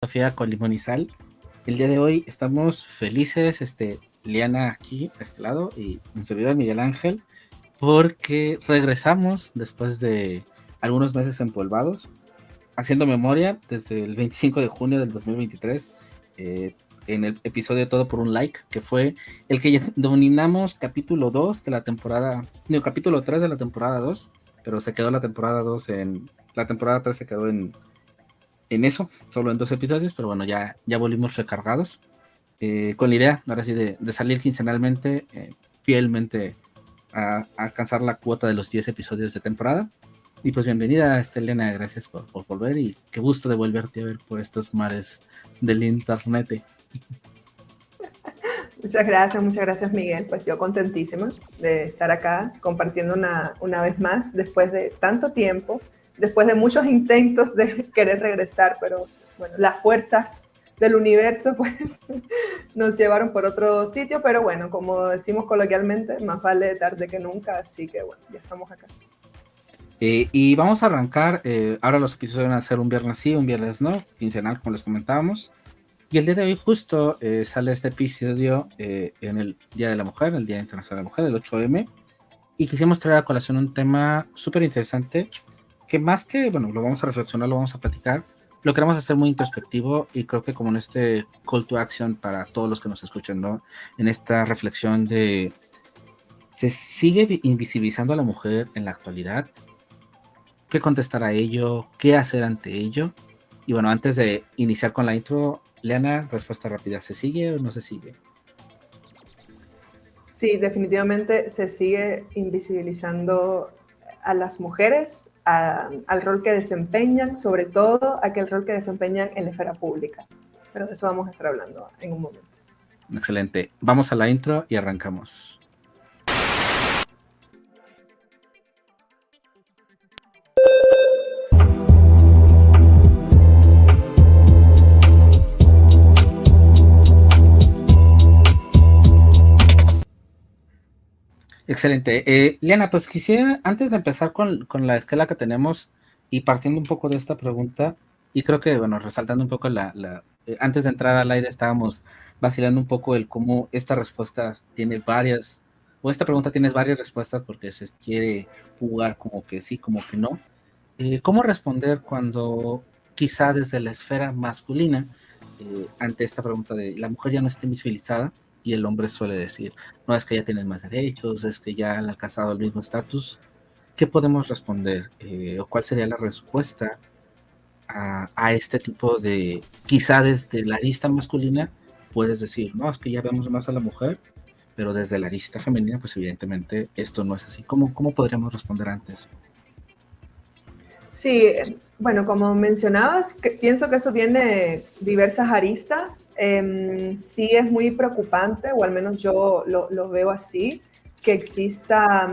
Sofía con limón y sal. El día de hoy estamos felices, Liana aquí a este lado y mi servidor Miguel Ángel, porque regresamos después de algunos meses empolvados, haciendo memoria desde el 25 de junio del 2023, en el episodio Todo por un Like, que fue el que denominamos capítulo 2 de la temporada, no, capítulo 3 de la temporada 2, pero se quedó la temporada 2 la temporada 3 se quedó en eso, solo en 2 episodios, pero bueno, ya volvimos recargados, con la idea, ahora sí, de salir quincenalmente, fielmente a alcanzar la cuota de los 10 episodios de temporada. Y pues bienvenida, Elena, gracias por volver y qué gusto de volverte a ver por estos mares del internet. Muchas gracias Miguel. Pues yo contentísima de estar acá compartiendo una vez más después de tanto tiempo, después de muchos intentos de querer regresar, pero bueno, las fuerzas del universo pues nos llevaron por otro sitio, pero bueno, como decimos coloquialmente, más vale tarde que nunca, así que bueno, ya estamos acá. Y vamos a arrancar, ahora los episodios van a ser un viernes sí, un viernes no, quincenal como les comentábamos. Y el día de hoy justo sale este episodio en el Día de la Mujer, el Día Internacional de la Mujer, el 8M, y quisimos traer a colación un tema súper interesante, que más que, bueno, lo vamos a reflexionar, lo vamos a platicar, lo queremos hacer muy introspectivo y creo que como en este call to action para todos los que nos escuchan, ¿no? En esta reflexión de, ¿se sigue invisibilizando a la mujer en la actualidad? ¿Qué contestar a ello? ¿Qué hacer ante ello? Y bueno, antes de iniciar con la intro, Leana, respuesta rápida, ¿se sigue o no se sigue? Sí, definitivamente se sigue invisibilizando a las mujeres, al rol que desempeñan, sobre todo aquel rol que desempeñan en la esfera pública. Pero de eso vamos a estar hablando en un momento. Excelente. Vamos a la intro y arrancamos. Excelente. Liana, pues quisiera, antes de empezar con la escala que tenemos y partiendo un poco de esta pregunta, y creo que, bueno, resaltando un poco antes de entrar al aire estábamos vacilando un poco el cómo esta respuesta tiene varias, o esta pregunta tiene varias respuestas porque se quiere jugar como que sí, como que no. ¿Cómo responder cuando quizá desde la esfera masculina, ante esta pregunta de la mujer ya no está invisibilizada y el hombre suele decir, no, es que ya tienen más derechos, es que ya han alcanzado el mismo estatus? ¿Qué podemos responder? ¿O cuál sería la respuesta a este tipo de, quizá desde la arista masculina, puedes decir, no, es que ya vemos más a la mujer, pero desde la arista femenina, pues evidentemente esto no es así. ¿Cómo podríamos responder antes? Sí, bueno, como mencionabas, pienso que eso tiene diversas aristas. Sí es muy preocupante, o al menos yo lo veo así, que exista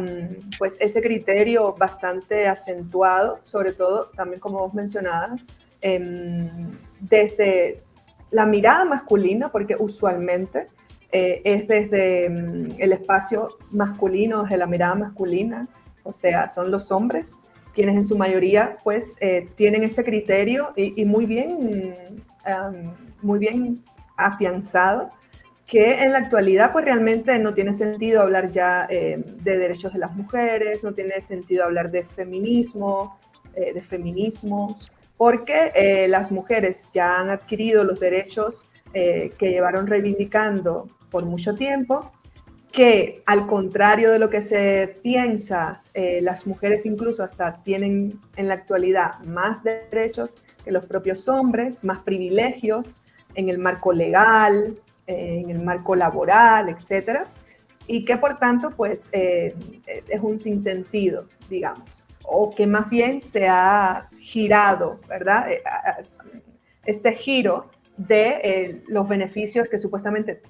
pues ese criterio bastante acentuado, sobre todo también como vos mencionabas, desde la mirada masculina, porque usualmente es desde el espacio masculino, desde la mirada masculina, o sea, son los hombres quienes en su mayoría pues tienen este criterio y muy bien afianzado, que en la actualidad pues realmente no tiene sentido hablar ya de derechos de las mujeres, no tiene sentido hablar de feminismo, de feminismos, porque las mujeres ya han adquirido los derechos que llevaron reivindicando por mucho tiempo, que al contrario de lo que se piensa, las mujeres incluso hasta tienen en la actualidad más derechos que los propios hombres, más privilegios en el marco legal, en el marco laboral, etcétera, y que por tanto pues es un sinsentido, digamos, o que más bien se ha girado, ¿verdad? Este giro de los beneficios que supuestamente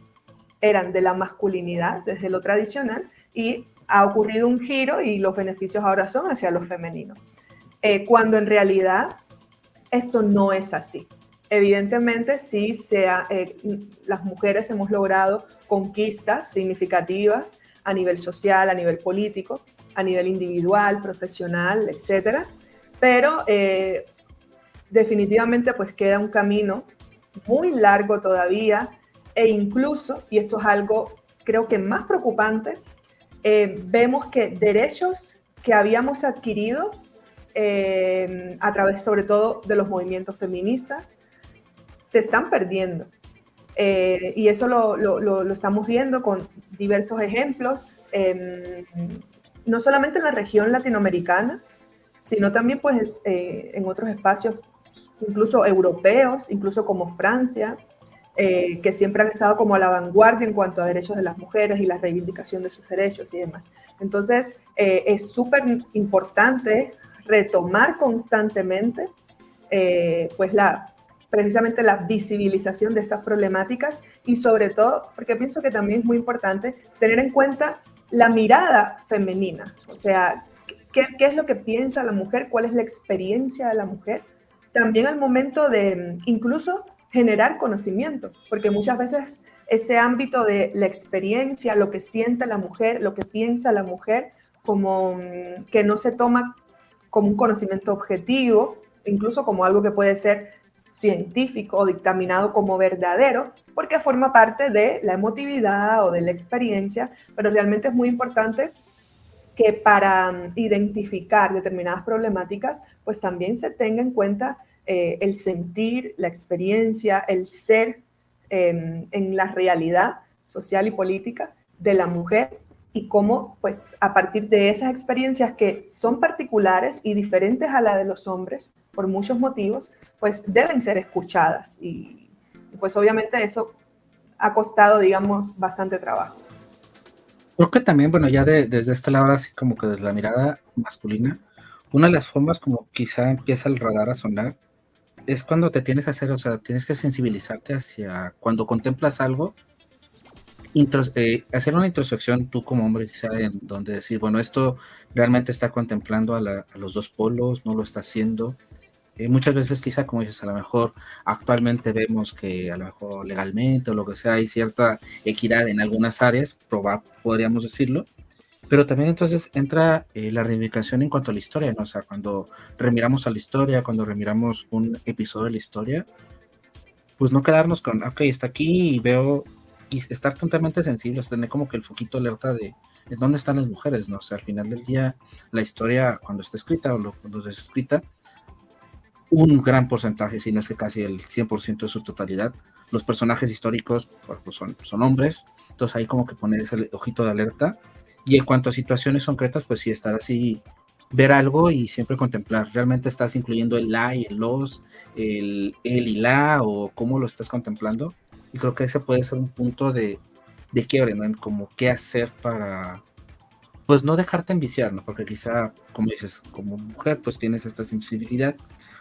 eran de la masculinidad, desde lo tradicional, y ha ocurrido un giro y los beneficios ahora son hacia lo femenino. Cuando en realidad esto no es así. Evidentemente, sí, las mujeres hemos logrado conquistas significativas a nivel social, a nivel político, a nivel individual, profesional, etcétera, pero definitivamente pues queda un camino muy largo todavía, e incluso, y esto es algo creo que más preocupante, vemos que derechos que habíamos adquirido a través sobre todo de los movimientos feministas se están perdiendo. Y eso lo estamos viendo con diversos ejemplos, no solamente en la región latinoamericana, sino también pues, en otros espacios, incluso europeos, incluso como Francia, que siempre han estado como a la vanguardia en cuanto a derechos de las mujeres y la reivindicación de sus derechos y demás. Entonces, es súper importante retomar constantemente pues precisamente la visibilización de estas problemáticas y sobre todo, porque pienso que también es muy importante tener en cuenta la mirada femenina, o sea, qué es lo que piensa la mujer, cuál es la experiencia de la mujer, también al momento de incluso generar conocimiento, porque muchas veces ese ámbito de la experiencia, lo que siente la mujer, lo que piensa la mujer, como que no se toma como un conocimiento objetivo, incluso como algo que puede ser científico o dictaminado como verdadero, porque forma parte de la emotividad o de la experiencia, pero realmente es muy importante que para identificar determinadas problemáticas, pues también se tenga en cuenta el sentir, la experiencia, el ser en la realidad social y política de la mujer y cómo, pues, a partir de esas experiencias que son particulares y diferentes a la de los hombres, por muchos motivos, pues deben ser escuchadas. Y pues obviamente eso ha costado, digamos, bastante trabajo. Creo que también, bueno, ya desde este lado, así como que desde la mirada masculina, una de las formas como quizá empieza el radar a sonar es cuando te tienes que hacer, o sea, tienes que sensibilizarte hacia cuando contemplas algo, hacer una introspección tú como hombre, quizá en donde decir, bueno, esto realmente está contemplando a los dos polos, no lo está haciendo. Muchas veces quizá, como dices, a lo mejor actualmente vemos que a lo mejor legalmente o lo que sea hay cierta equidad en algunas áreas, podríamos decirlo, pero también entonces entra la reivindicación en cuanto a la historia, ¿no? O sea, cuando remiramos a la historia, cuando remiramos un episodio de la historia, pues no quedarnos con, ok, está aquí y veo, y estar totalmente sensibles, tener como que el foquito alerta de dónde están las mujeres, ¿no? O sea, al final del día, la historia, cuando está escrita o cuando es escrita, un gran porcentaje, si no es que casi el 100% de su totalidad, los personajes históricos pues son hombres, entonces ahí como que poner ese ojito de alerta, y en cuanto a situaciones concretas, pues sí, estar así, ver algo y siempre contemplar, realmente estás incluyendo el la y el los, el y la, o cómo lo estás contemplando, y creo que ese puede ser un punto de quiebre, ¿no? En como qué hacer para, pues no dejarte enviciar, ¿no? Porque quizá, como dices, como mujer, pues tienes esta sensibilidad,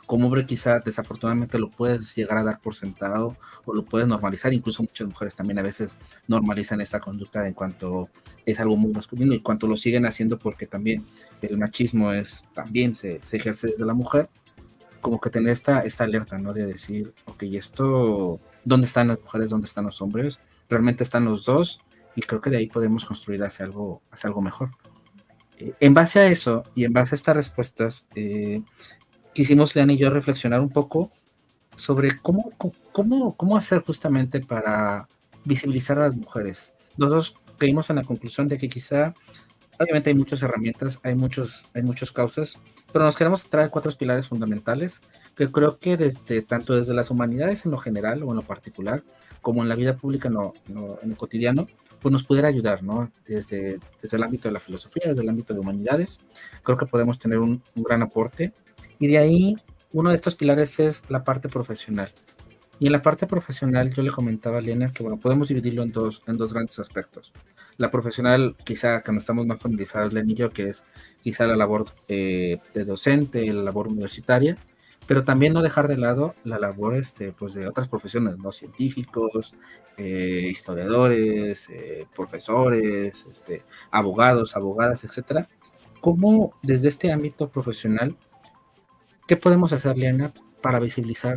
como hombre quizá desafortunadamente lo puedes llegar a dar por sentado o lo puedes normalizar, incluso muchas mujeres también a veces normalizan esta conducta en cuanto es algo muy masculino y cuanto lo siguen haciendo porque también el machismo también se ejerce desde la mujer, como que tener esta alerta, ¿no? De decir, ok, esto, ¿dónde están las mujeres? ¿Dónde están los hombres? Realmente están los dos y creo que de ahí podemos construir hacia algo mejor. En base a eso y en base a estas respuestas, quisimos, Leana y yo, reflexionar un poco sobre cómo hacer justamente para visibilizar a las mujeres. Nosotros caímos en la conclusión de que quizá, obviamente hay muchas herramientas, hay muchos causas, pero nos queremos traer 4 pilares fundamentales que creo que tanto desde las humanidades en lo general o en lo particular, como en la vida pública en lo cotidiano, pues nos pudiera ayudar, ¿no? Desde el ámbito de la filosofía, desde el ámbito de humanidades, creo que podemos tener un gran aporte. Y de ahí, uno de estos pilares es la parte profesional. Y en la parte profesional yo le comentaba a Lena que, bueno, podemos dividirlo en dos grandes aspectos. La profesional, quizá cuando estamos más familiarizados, Lena y yo, que es quizá la labor de docente, la labor universitaria, pero también no dejar de lado la labor pues de otras profesiones, ¿no? Científicos, historiadores, profesores, abogados, abogadas, etcétera. ¿Cómo desde este ámbito profesional, qué podemos hacer, Lena, para visibilizar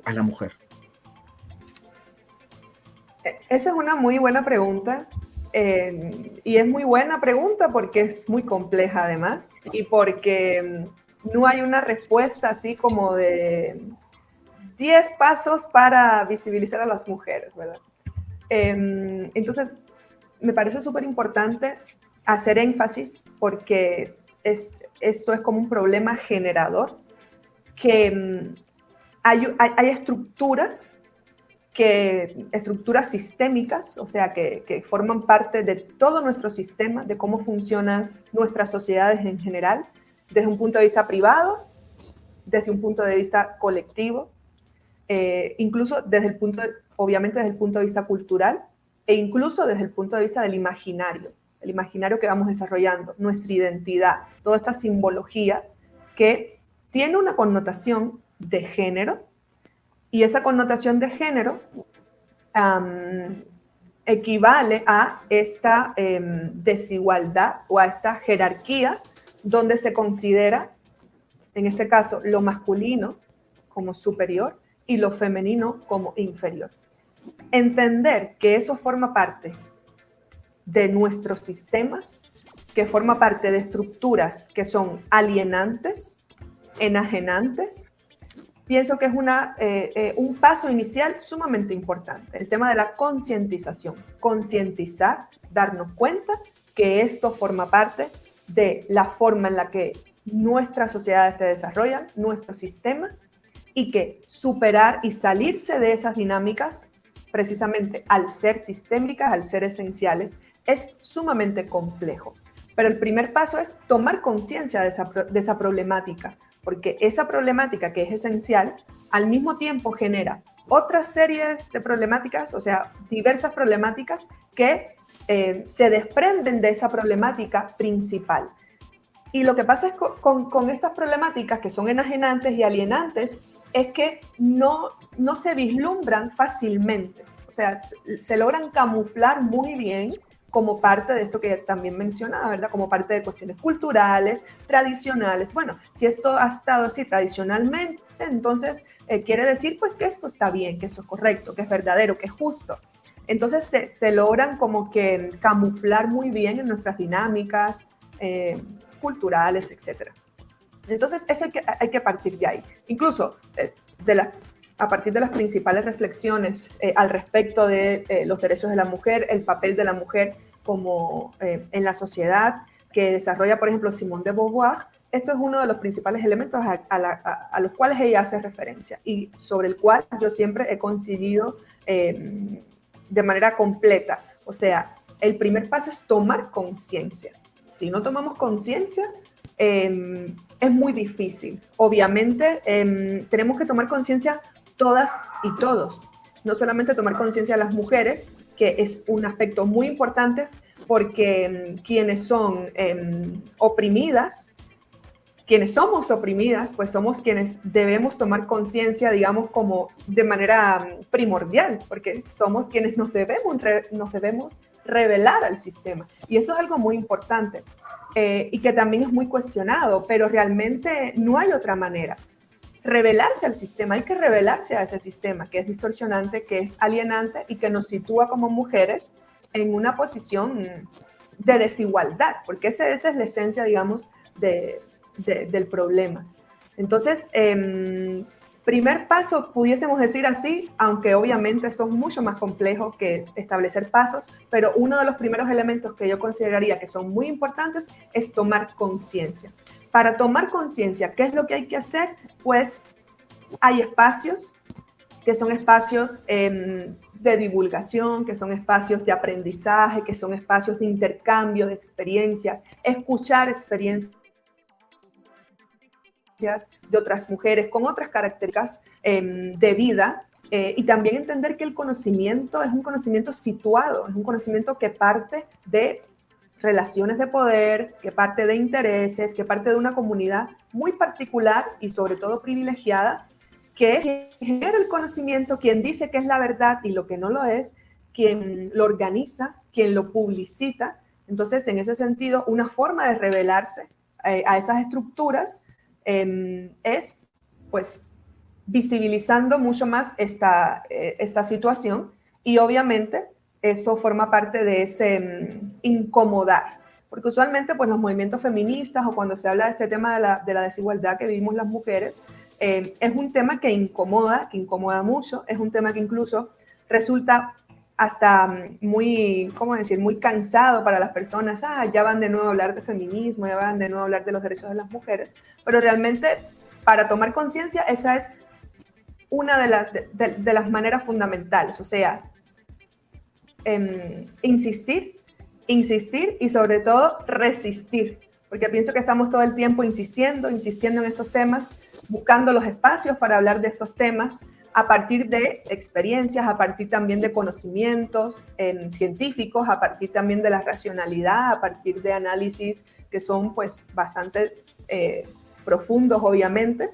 a la mujer? Esa es una muy buena pregunta y es muy buena pregunta porque es muy compleja además y porque no hay una respuesta así como de 10 pasos para visibilizar a las mujeres, ¿verdad? Entonces, me parece súper importante hacer énfasis porque esto es como un problema generador, que hay estructuras estructuras sistémicas, o sea, que forman parte de todo nuestro sistema, de cómo funcionan nuestras sociedades en general, desde un punto de vista privado, desde un punto de vista colectivo, incluso obviamente desde el punto de vista cultural, e incluso desde el punto de vista del imaginario, el imaginario que vamos desarrollando, nuestra identidad, toda esta simbología que tiene una connotación de género, y esa connotación de género equivale a esta desigualdad o a esta jerarquía donde se considera, en este caso, lo masculino como superior y lo femenino como inferior. Entender que eso forma parte de nuestros sistemas, que forma parte de estructuras que son alienantes, enajenantes, pienso que es un paso inicial sumamente importante, el tema de la concientización. Concientizar, darnos cuenta que esto forma parte de la forma en la que nuestras sociedades se desarrollan, nuestros sistemas, y que superar y salirse de esas dinámicas, precisamente al ser sistémicas, al ser esenciales, es sumamente complejo. Pero el primer paso es tomar conciencia de esa problemática, porque esa problemática que es esencial, al mismo tiempo genera otras series de problemáticas, o sea, diversas problemáticas que se desprenden de esa problemática principal. Y lo que pasa es con estas problemáticas que son enajenantes y alienantes es que no se vislumbran fácilmente, o sea, se logran camuflar muy bien como parte de esto que también mencionaba, ¿verdad? Como parte de cuestiones culturales, tradicionales. Bueno, si esto ha estado así tradicionalmente, entonces quiere decir pues que esto está bien, que esto es correcto, que es verdadero, que es justo. Entonces se logran como que camuflar muy bien en nuestras dinámicas culturales, etc. Entonces eso hay que partir de ahí. Incluso a partir de las principales reflexiones al respecto de los derechos de la mujer, el papel de la mujer como en la sociedad, que desarrolla, por ejemplo, Simone de Beauvoir, esto es uno de los principales elementos a los cuales ella hace referencia y sobre el cual yo siempre he coincidido de manera completa. O sea, el primer paso es tomar conciencia. Si no tomamos conciencia, es muy difícil. Obviamente, tenemos que tomar conciencia todas y todos. No solamente tomar conciencia a las mujeres, que es un aspecto muy importante, porque quienes son oprimidas, quienes somos oprimidas, pues somos quienes debemos tomar conciencia, digamos, como de manera primordial, porque somos quienes nos debemos revelar al sistema. Y eso es algo muy importante y que también es muy cuestionado, pero realmente no hay otra manera. Revelarse al sistema, hay que revelarse a ese sistema que es distorsionante, que es alienante y que nos sitúa como mujeres en una posición de desigualdad, porque esa es la esencia, digamos, del problema. Entonces, primer paso, pudiésemos decir así, aunque obviamente esto es mucho más complejo que establecer pasos, pero uno de los primeros elementos que yo consideraría que son muy importantes es tomar conciencia. Para tomar conciencia, ¿qué es lo que hay que hacer? Pues hay espacios que son espacios de divulgación, que son espacios de aprendizaje, que son espacios de intercambio de experiencias, escuchar experiencias de otras mujeres con otras características de vida y también entender que el conocimiento es un conocimiento situado, es un conocimiento que parte de relaciones de poder, que parte de intereses, que parte de una comunidad muy particular y sobre todo privilegiada, que es quien genera el conocimiento, quien dice que es la verdad y lo que no lo es, quien lo organiza, quien lo publicita. Entonces, en ese sentido, una forma de revelarse a esas estructuras es, pues, visibilizando mucho más esta situación y obviamente eso forma parte de ese incomodar, porque usualmente pues los movimientos feministas o cuando se habla de este tema de la desigualdad que vivimos las mujeres, es un tema que incomoda mucho, es un tema que incluso resulta hasta muy, ¿cómo decir?, muy cansado para las personas. Ya van de nuevo a hablar de feminismo, ya van de nuevo a hablar de los derechos de las mujeres, pero realmente para tomar conciencia esa es una de las maneras fundamentales, o sea, insistir y sobre todo resistir, porque pienso que estamos todo el tiempo insistiendo en estos temas, buscando los espacios para hablar de estos temas a partir de experiencias, a partir también de conocimientos científicos, a partir también de la racionalidad, a partir de análisis que son pues bastante profundos, obviamente,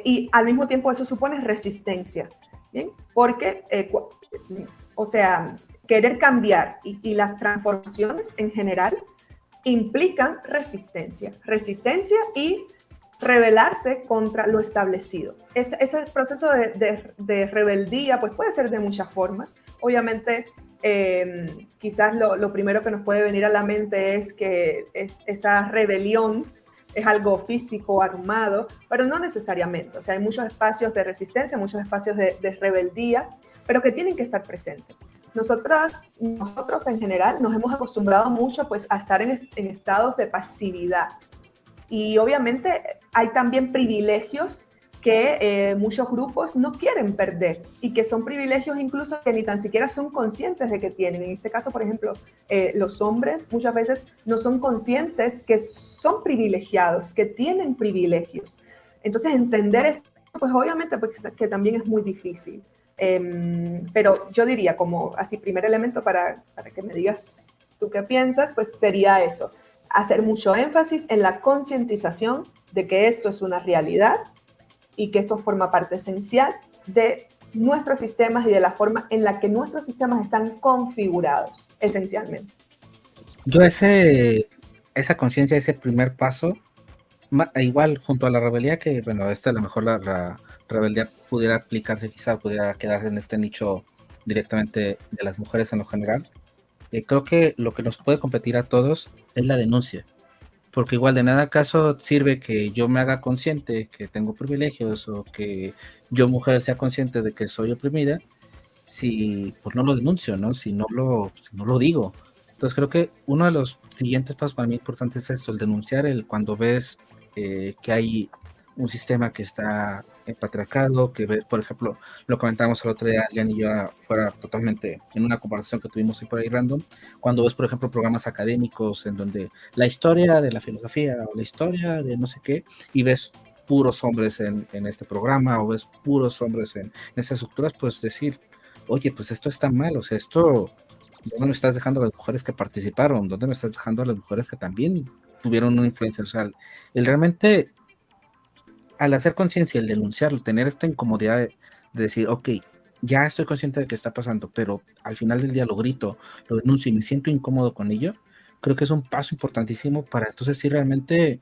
y al mismo tiempo eso supone resistencia, ¿bien? Porque, o sea, querer cambiar y las transformaciones en general implican resistencia y rebelarse contra lo establecido. Ese proceso de rebeldía pues puede ser de muchas formas. Obviamente, quizás lo primero que nos puede venir a la mente es que esa rebelión es algo físico, armado, pero no necesariamente. O sea, hay muchos espacios de resistencia, muchos espacios de rebeldía, pero que tienen que estar presentes. Nosotros en general nos hemos acostumbrado mucho pues, a estar en estados de pasividad. Y obviamente hay también privilegios que muchos grupos no quieren perder y que son privilegios incluso que ni tan siquiera son conscientes de que tienen. En este caso, por ejemplo, los hombres muchas veces no son conscientes que son privilegiados, que tienen privilegios. Entonces, entender esto, pues obviamente pues, que también es muy difícil. Pero yo diría como así primer elemento para que me digas tú qué piensas, pues sería eso, hacer mucho énfasis en la concientización de que esto es una realidad y que esto forma parte esencial de nuestros sistemas y de la forma en la que nuestros sistemas están configurados, esencialmente. Yo esa conciencia, ese primer paso, igual junto a la rebeldía, que bueno, a lo mejor la rebeldía pudiera aplicarse, quizá pudiera quedarse en este nicho directamente de las mujeres en lo general. Creo que lo que nos puede competir a todos es la denuncia, porque igual de nada caso sirve que yo me haga consciente que tengo privilegios o que yo mujer sea consciente de que soy oprimida si pues no lo denuncio, ¿no? Si no lo digo. Entonces creo que uno de los siguientes pasos para mí importantes es esto, el denunciar, cuando ves que hay un sistema que está patriarcado, que ves, por ejemplo, lo comentamos el otro día, Jan y yo, fuera totalmente en una conversación que tuvimos ahí por ahí random, cuando ves, por ejemplo, programas académicos en donde la historia de la filosofía o la historia de no sé qué, y ves puros hombres en este programa o ves puros hombres en esas estructuras, pues decir, oye, pues esto está mal, o sea, esto, ¿dónde me estás dejando a las mujeres que participaron? ¿Dónde me estás dejando a las mujeres que también tuvieron una influencia? O sea, el realmente, al hacer conciencia, el denunciarlo, tener esta incomodidad de decir, ok, ya estoy consciente de que está pasando, pero al final del día lo grito, lo denuncio y me siento incómodo con ello, creo que es un paso importantísimo para entonces sí realmente,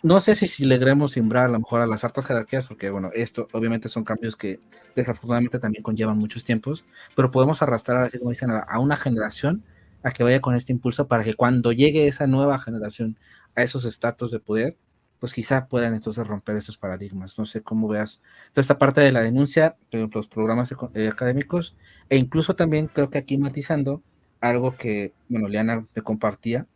no sé si logremos simbrar a lo mejor a las altas jerarquías, porque bueno, esto obviamente son cambios que desafortunadamente también conllevan muchos tiempos, pero podemos arrastrar, así como dicen, a una generación a que vaya con este impulso para que cuando llegue esa nueva generación a esos estatus de poder, pues quizá puedan entonces romper esos paradigmas. No sé cómo veas toda esta parte de la denuncia, los programas académicos, e incluso también creo que aquí matizando algo que, bueno, Liana me compartía,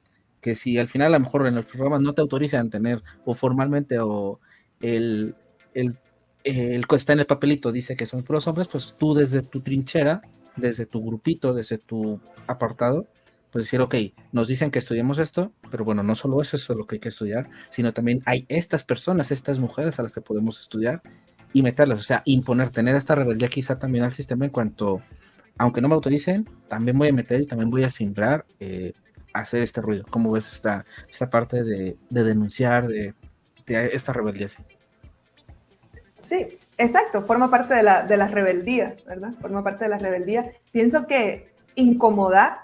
que si al final a lo mejor en los programas no te autorizan tener o formalmente o el que está en el papelito dice que son puros hombres, pues tú desde tu trinchera, desde tu grupito, desde tu apartado, pues decir, ok, nos dicen que estudiemos esto, pero bueno, no solo es eso lo que hay que estudiar, sino también hay estas personas, estas mujeres a las que podemos estudiar y meterlas, o sea, imponer, tener esta rebeldía quizá también al sistema en cuanto, aunque no me autoricen, también voy a meter y también voy a sembrar hacer este ruido. ¿Cómo ves esta parte de denunciar, de esta rebeldía? Sí, exacto, forma parte de la rebeldía, ¿verdad? Forma parte de la rebeldía. Pienso que incomodar,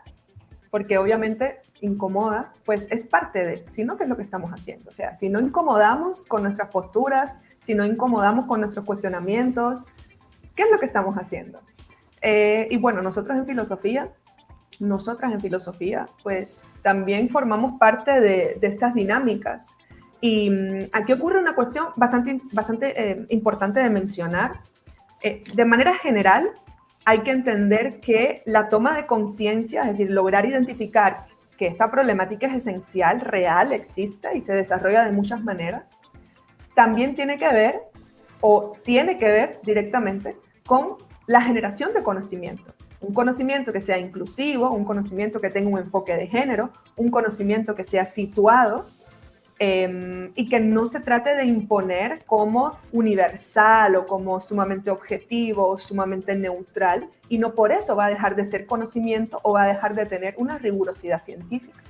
porque obviamente incomoda, pues es parte de, si no, ¿qué es lo que estamos haciendo? O sea, si no incomodamos con nuestras posturas, si no incomodamos con nuestros cuestionamientos, ¿qué es lo que estamos haciendo? Y bueno, nosotras en filosofía, pues también formamos parte de estas dinámicas Y aquí ocurre una cuestión bastante importante de mencionar. De manera general, hay que entender que la toma de conciencia, es decir, lograr identificar que esta problemática es esencial, real, existe y se desarrolla de muchas maneras, también tiene que ver directamente con la generación de conocimiento. Un conocimiento que sea inclusivo, un conocimiento que tenga un enfoque de género, un conocimiento que sea situado y que no se trate de imponer como universal o como sumamente objetivo o sumamente neutral, y no por eso va a dejar de ser conocimiento o va a dejar de tener una rigurosidad científica.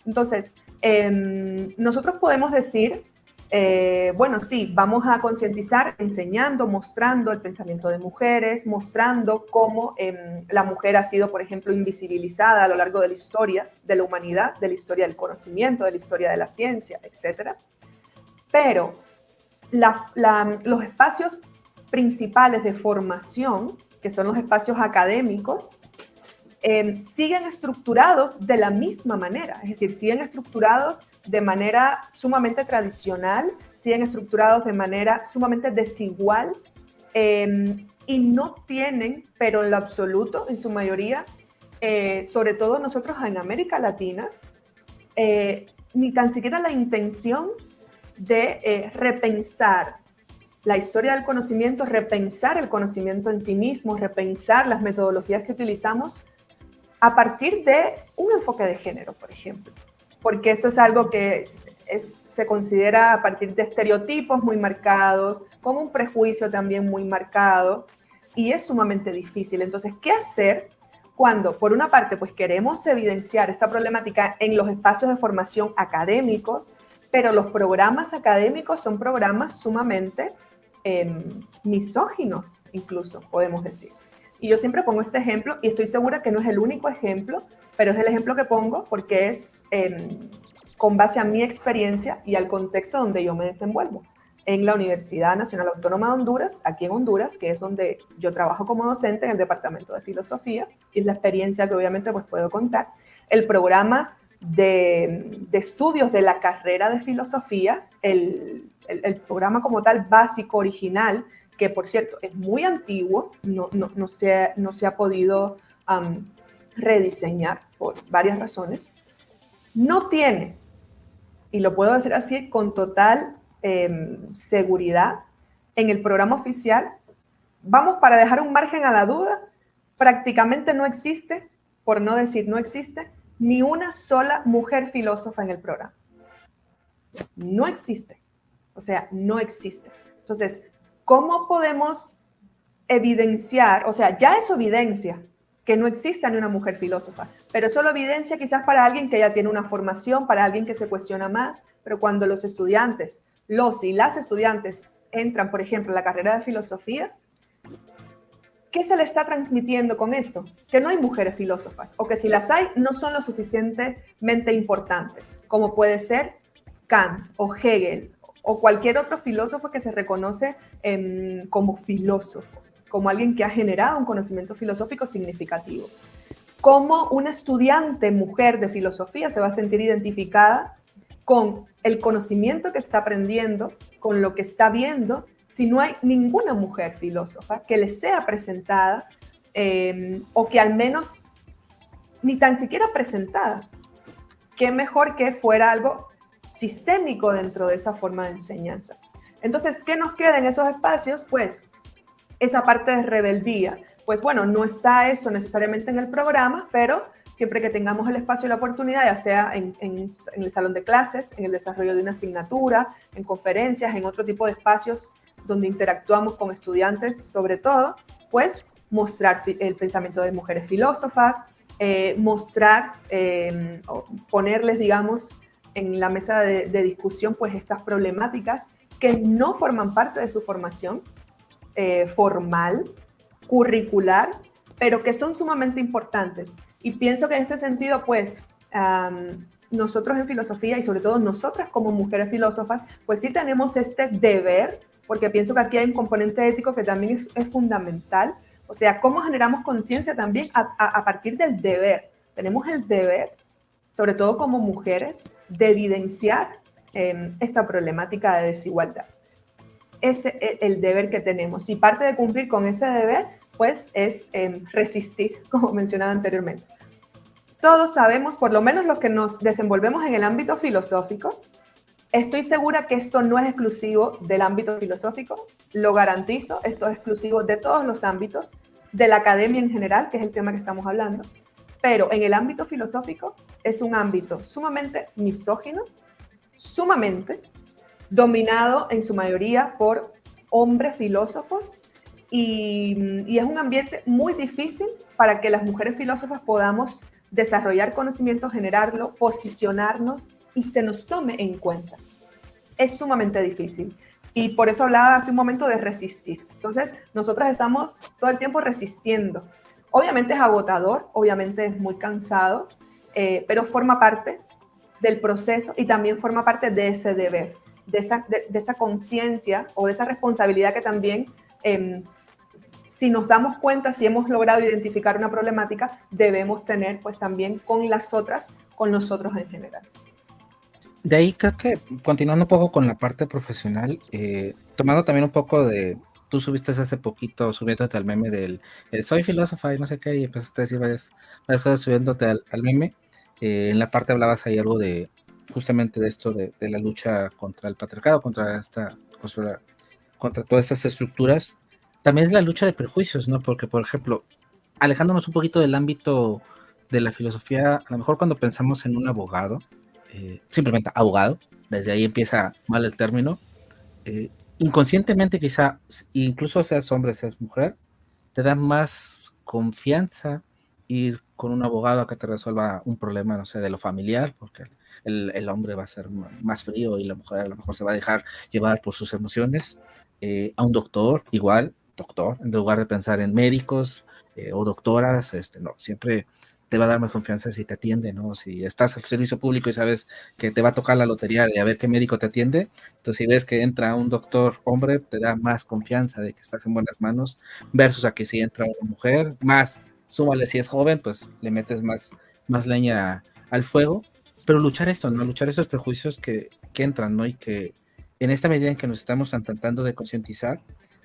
Entonces, nosotros podemos decir, bueno, sí, vamos a concientizar enseñando, mostrando el pensamiento de mujeres, mostrando cómo la mujer ha sido, por ejemplo, invisibilizada a lo largo de la historia de la humanidad, de la historia del conocimiento, de la historia de la ciencia, etc. Pero los espacios principales de formación, que son los espacios académicos, siguen estructurados de la misma manera, es decir, siguen estructurados de manera sumamente tradicional, siguen estructurados de manera sumamente desigual y no tienen, pero en lo absoluto, en su mayoría, sobre todo nosotros en América Latina, ni tan siquiera la intención de repensar la historia del conocimiento, repensar el conocimiento en sí mismo, repensar las metodologías que utilizamos a partir de un enfoque de género, por ejemplo, porque esto es algo que se considera a partir de estereotipos muy marcados, con un prejuicio también muy marcado, y es sumamente difícil. Entonces, ¿qué hacer cuando, por una parte, pues queremos evidenciar esta problemática en los espacios de formación académicos, pero los programas académicos son programas sumamente misóginos, incluso, podemos decir? Y yo siempre pongo este ejemplo, y estoy segura que no es el único ejemplo, pero es el ejemplo que pongo porque es con base a mi experiencia y al contexto donde yo me desenvuelvo. En la Universidad Nacional Autónoma de Honduras, aquí en Honduras, que es donde yo trabajo como docente en el Departamento de Filosofía, y es la experiencia que obviamente pues puedo contar. El programa de estudios de la carrera de filosofía, el programa como tal básico, original, que por cierto es muy antiguo, no se ha podido rediseñar por varias razones, no tiene, y lo puedo decir así con total seguridad, en el programa oficial, vamos, para dejar un margen a la duda, prácticamente no existe, por no decir no existe, ni una sola mujer filósofa en el programa. No existe. O sea, no existe. Entonces, ¿cómo podemos evidenciar? O sea, ya es evidencia que no exista ni una mujer filósofa, pero eso lo evidencia quizás para alguien que ya tiene una formación, para alguien que se cuestiona más, pero cuando los estudiantes, los y las estudiantes entran, por ejemplo, a la carrera de filosofía, ¿qué se le está transmitiendo con esto? Que no hay mujeres filósofas, o que si las hay, no son lo suficientemente importantes, como puede ser Kant o Hegel o cualquier otro filósofo que se reconoce como filósofo, como alguien que ha generado un conocimiento filosófico significativo. ¿Cómo una estudiante mujer de filosofía se va a sentir identificada con el conocimiento que está aprendiendo, con lo que está viendo, si no hay ninguna mujer filósofa que le sea presentada o que al menos ni tan siquiera presentada? Qué mejor que fuera algo sistémico dentro de esa forma de enseñanza. Entonces, ¿qué nos queda en esos espacios? Pues esa parte de rebeldía. Pues bueno, no está esto necesariamente en el programa, pero siempre que tengamos el espacio y la oportunidad, ya sea en el salón de clases, en el desarrollo de una asignatura, en conferencias, en otro tipo de espacios donde interactuamos con estudiantes, sobre todo, pues mostrar el pensamiento de mujeres filósofas, mostrar, ponerles, digamos, en la mesa de discusión, pues estas problemáticas que no forman parte de su formación formal, curricular, pero que son sumamente importantes. Y pienso que en este sentido, pues, nosotros en filosofía y sobre todo nosotras como mujeres filósofas, pues sí tenemos este deber, porque pienso que aquí hay un componente ético que también es fundamental. O sea, cómo generamos conciencia también a partir del deber. Tenemos el deber, sobre todo como mujeres, de evidenciar esta problemática de desigualdad. Es el deber que tenemos, y parte de cumplir con ese deber pues es resistir, como mencionaba anteriormente. Todos sabemos, por lo menos los que nos desenvolvemos en el ámbito filosófico, estoy segura que esto no es exclusivo del ámbito filosófico, lo garantizo, esto es exclusivo de todos los ámbitos, de la academia en general, que es el tema que estamos hablando, pero en el ámbito filosófico es un ámbito sumamente misógino, sumamente dominado en su mayoría por hombres filósofos, y es un ambiente muy difícil para que las mujeres filósofas podamos desarrollar conocimiento, generarlo, posicionarnos y se nos tome en cuenta. Es sumamente difícil. Y por eso hablaba hace un momento de resistir. Entonces, nosotras estamos todo el tiempo resistiendo. Obviamente es agotador, obviamente es muy cansado, pero forma parte del proceso y también forma parte de ese deber, de esa conciencia o de esa responsabilidad que también, si nos damos cuenta, si hemos logrado identificar una problemática, debemos tener pues también con las otras, con nosotros en general. De ahí creo que, continuando un poco con la parte profesional, tomando también un poco de, tú subiste hace poquito, subiéndote al meme del soy filósofa y no sé qué, y empezaste a decir varias cosas subiéndote al meme. En la parte hablabas ahí algo de, justamente de esto, de la lucha contra el patriarcado, contra todas estas estructuras. También es la lucha de prejuicios, ¿no? Porque, por ejemplo, alejándonos un poquito del ámbito de la filosofía, a lo mejor cuando pensamos en un abogado, simplemente abogado, desde ahí empieza mal el término, inconscientemente quizá, incluso seas hombre, seas mujer, te da más confianza ir con un abogado a que te resuelva un problema, no sé, de lo familiar, porque el hombre va a ser más frío y la mujer a lo mejor se va a dejar llevar por sus emociones. A un doctor, igual, doctor, en lugar de pensar en médicos o doctoras, no, siempre te va a dar más confianza si te atiende, ¿no? Si estás al servicio público y sabes que te va a tocar la lotería de a ver qué médico te atiende, entonces si ves que entra un doctor hombre, te da más confianza de que estás en buenas manos, versus a que si entra una mujer, más, súmale si es joven, pues le metes más leña al fuego, pero luchar esto, ¿no? Luchar esos prejuicios que entran, ¿no? Y que en esta medida en que nos estamos tratando de concientizar,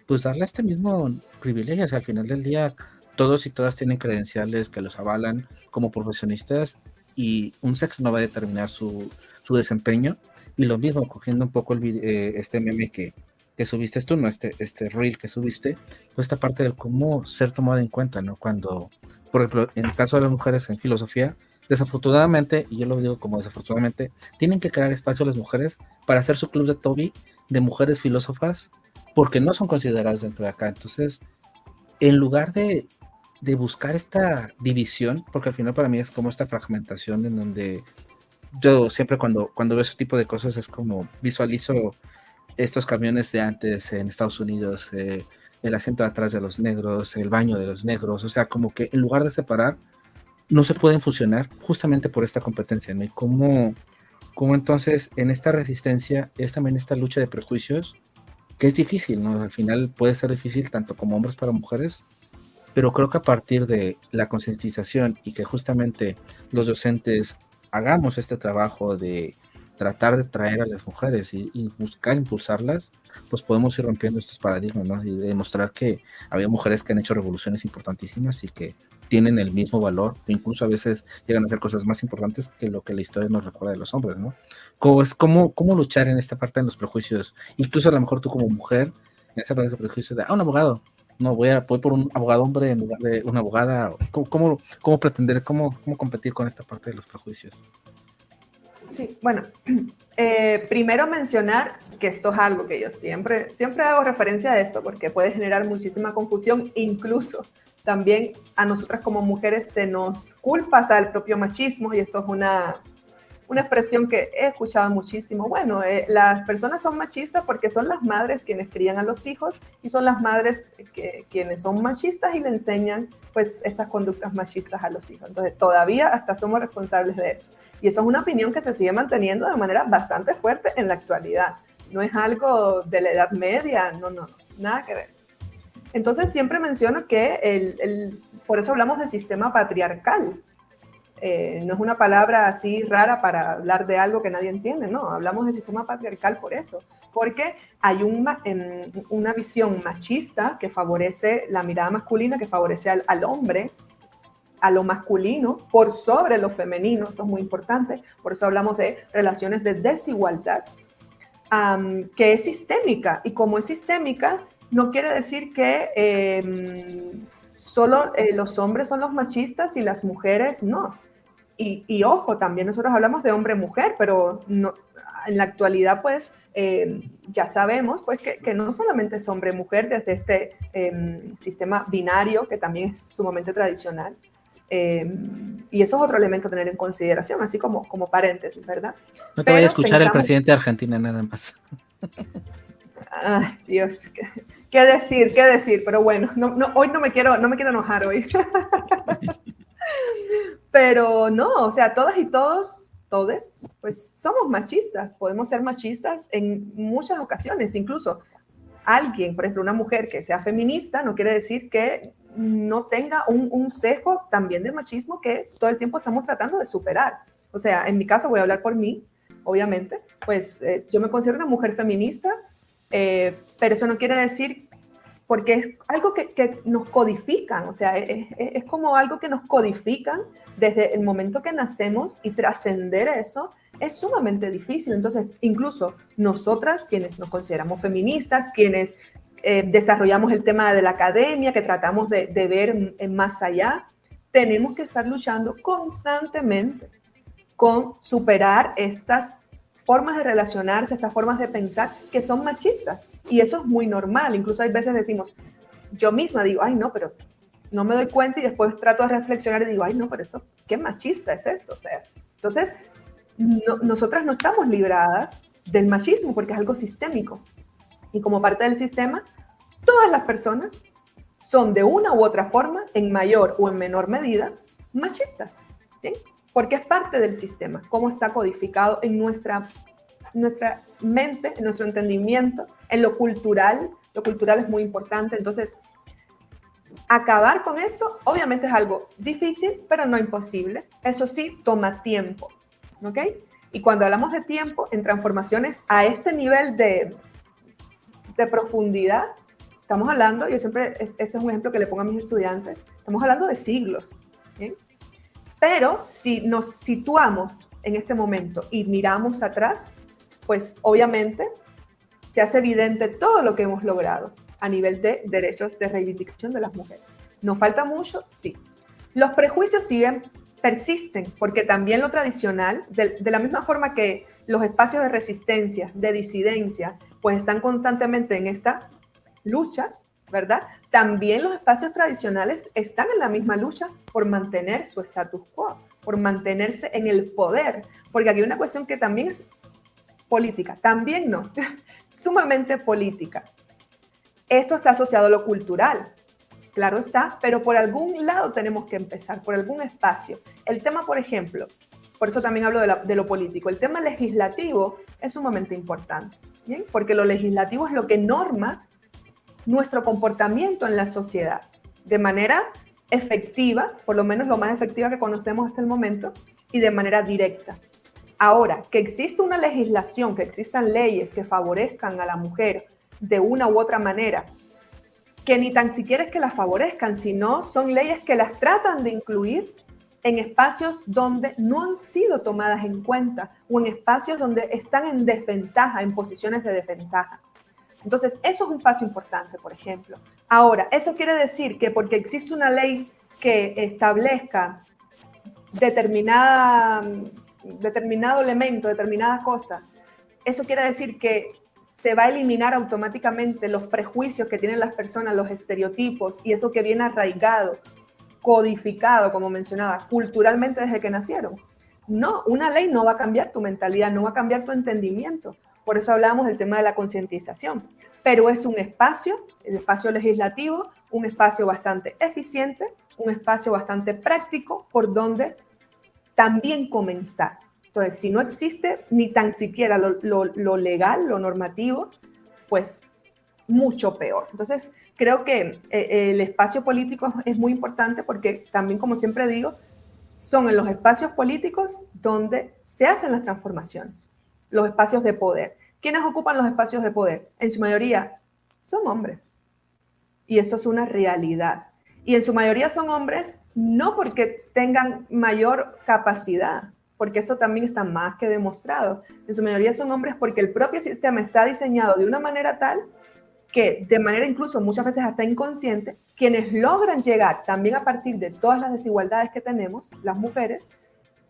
pues darle este mismo privilegio, o sea, al final del día todos y todas tienen credenciales que los avalan como profesionistas y un sexo no va a determinar su desempeño. Y lo mismo, cogiendo un poco este meme que subiste tú, ¿no? Este reel que subiste, pues esta parte de cómo ser tomado en cuenta, ¿no? Cuando, por ejemplo, en el caso de las mujeres en filosofía, desafortunadamente, y yo lo digo como desafortunadamente, tienen que crear espacio a las mujeres para hacer su club de Toby de mujeres filósofas porque no son consideradas dentro de acá. Entonces, en lugar de buscar esta división, porque al final para mí es como esta fragmentación en donde yo siempre cuando veo ese tipo de cosas es como visualizo estos camiones de antes en Estados Unidos, el asiento de atrás de los negros, el baño de los negros, o sea, como que en lugar de separar, no se pueden fusionar justamente por esta competencia, ¿no? Y cómo entonces en esta resistencia es también esta lucha de prejuicios, que es difícil, ¿no? Al final puede ser difícil tanto como hombres para mujeres, pero creo que a partir de la concientización y que justamente los docentes hagamos este trabajo de tratar de traer a las mujeres y buscar impulsarlas, pues podemos ir rompiendo estos paradigmas, ¿no? Y demostrar que había mujeres que han hecho revoluciones importantísimas y que tienen el mismo valor, e incluso a veces llegan a hacer cosas más importantes que lo que la historia nos recuerda de los hombres, ¿no? ¿Cómo luchar en esta parte de los prejuicios? Incluso a lo mejor tú como mujer, en esa parte de prejuicios de, un abogado, no, voy por un abogado hombre en lugar de una abogada. ¿Cómo pretender, cómo competir con esta parte de los prejuicios? Sí, bueno, primero mencionar que esto es algo que yo siempre hago referencia a esto porque puede generar muchísima confusión, incluso también a nosotras como mujeres se nos culpa al propio machismo, y esto es una expresión que he escuchado muchísimo. Bueno, las personas son machistas porque son las madres quienes crían a los hijos y son las madres quienes son machistas y le enseñan pues estas conductas machistas a los hijos. Entonces todavía hasta somos responsables de eso. Y eso es una opinión que se sigue manteniendo de manera bastante fuerte en la actualidad. No es algo de la Edad Media, no, nada que ver. Entonces siempre menciono que por eso hablamos del sistema patriarcal. No es una palabra así rara para hablar de algo que nadie entiende, no, hablamos del sistema patriarcal por eso, porque hay una visión machista que favorece la mirada masculina, que favorece al hombre, a lo masculino, por sobre lo femenino, eso es muy importante, por eso hablamos de relaciones de desigualdad, que es sistémica, y como es sistémica, no quiere decir que solo los hombres son los machistas y las mujeres no. Y ojo, también nosotros hablamos de hombre-mujer, pero no, en la actualidad, pues, ya sabemos pues, que no solamente es hombre-mujer desde este sistema binario, que también es sumamente tradicional. Y eso es otro elemento a tener en consideración, así como paréntesis, ¿verdad? No te vaya a escuchar el presidente de Argentina nada más. Ay, Dios, ¿qué decir? Pero bueno, hoy no me quiero enojar hoy. Pero no, o sea, todas y todos, pues somos machistas, podemos ser machistas en muchas ocasiones, incluso alguien, por ejemplo, una mujer que sea feminista, no quiere decir que no tenga un sesgo también de machismo que todo el tiempo estamos tratando de superar. O sea, en mi caso voy a hablar por mí, obviamente, pues yo me considero una mujer feminista, pero eso no quiere decir, porque es algo que nos codifican, o sea, es como algo que nos codifican desde el momento que nacemos, y trascender eso es sumamente difícil. Entonces, incluso nosotras, quienes nos consideramos feministas, quienes desarrollamos el tema de la academia, que tratamos de ver más allá, tenemos que estar luchando constantemente con superar estas formas de relacionarse, estas formas de pensar que son machistas. Y eso es muy normal. Incluso hay veces decimos, yo misma digo, ay no, pero no me doy cuenta, y después trato de reflexionar y digo, ay no, pero eso, qué machista es esto. O sea, entonces, nosotras no estamos libradas del machismo porque es algo sistémico. Y como parte del sistema, todas las personas son de una u otra forma, en mayor o en menor medida, machistas. ¿Sí? Porque es parte del sistema, cómo está codificado en nuestra mente, en nuestro entendimiento, en lo cultural. Lo cultural es muy importante. Entonces, acabar con esto obviamente es algo difícil, pero no imposible. Eso sí, toma tiempo, ¿ok? Y cuando hablamos de tiempo en transformaciones a este nivel de profundidad, estamos hablando, yo siempre, este es un ejemplo que le pongo a mis estudiantes, estamos hablando de siglos, ¿sí? Pero si nos situamos en este momento y miramos atrás, pues obviamente se hace evidente todo lo que hemos logrado a nivel de derechos de reivindicación de las mujeres. ¿Nos falta mucho? Sí. Los prejuicios persisten, porque también lo tradicional, de la misma forma que los espacios de resistencia, de disidencia, pues están constantemente en esta lucha, ¿verdad? También los espacios tradicionales están en la misma lucha por mantener su status quo, por mantenerse en el poder, porque aquí hay una cuestión que también es política, también no, sumamente política. Esto está asociado a lo cultural, claro está, pero por algún lado tenemos que empezar, por algún espacio. El tema, por ejemplo, por eso también hablo de lo político, el tema legislativo es sumamente importante, ¿bien? Porque lo legislativo es lo que norma nuestro comportamiento en la sociedad de manera efectiva, por lo menos lo más efectiva que conocemos hasta el momento, y de manera directa. Ahora, que exista una legislación, que existan leyes que favorezcan a la mujer de una u otra manera, que ni tan siquiera es que las favorezcan, sino son leyes que las tratan de incluir en espacios donde no han sido tomadas en cuenta, o en espacios donde están en desventaja, en posiciones de desventaja. Entonces, eso es un paso importante, por ejemplo. Ahora, eso quiere decir que porque existe una ley que establezca determinado elemento, determinada cosa, eso quiere decir que se va a eliminar automáticamente los prejuicios que tienen las personas, los estereotipos, y eso que viene arraigado, codificado, como mencionaba, culturalmente desde que nacieron. No, una ley no va a cambiar tu mentalidad, no va a cambiar tu entendimiento. Por eso hablábamos del tema de la concientización. Pero es un espacio, el espacio legislativo, un espacio bastante eficiente, un espacio bastante práctico por donde también comenzar. Entonces, si no existe ni tan siquiera lo legal, lo normativo, pues mucho peor. Entonces, creo que el espacio político es muy importante porque también, como siempre digo, son en los espacios políticos donde se hacen las transformaciones, los espacios de poder. ¿Quiénes ocupan los espacios de poder? En su mayoría son hombres. Y esto es una realidad. Y en su mayoría son hombres no porque tengan mayor capacidad, porque eso también está más que demostrado. En su mayoría son hombres porque el propio sistema está diseñado de una manera tal que, de manera incluso muchas veces hasta inconsciente, quienes logran llegar también a partir de todas las desigualdades que tenemos, las mujeres,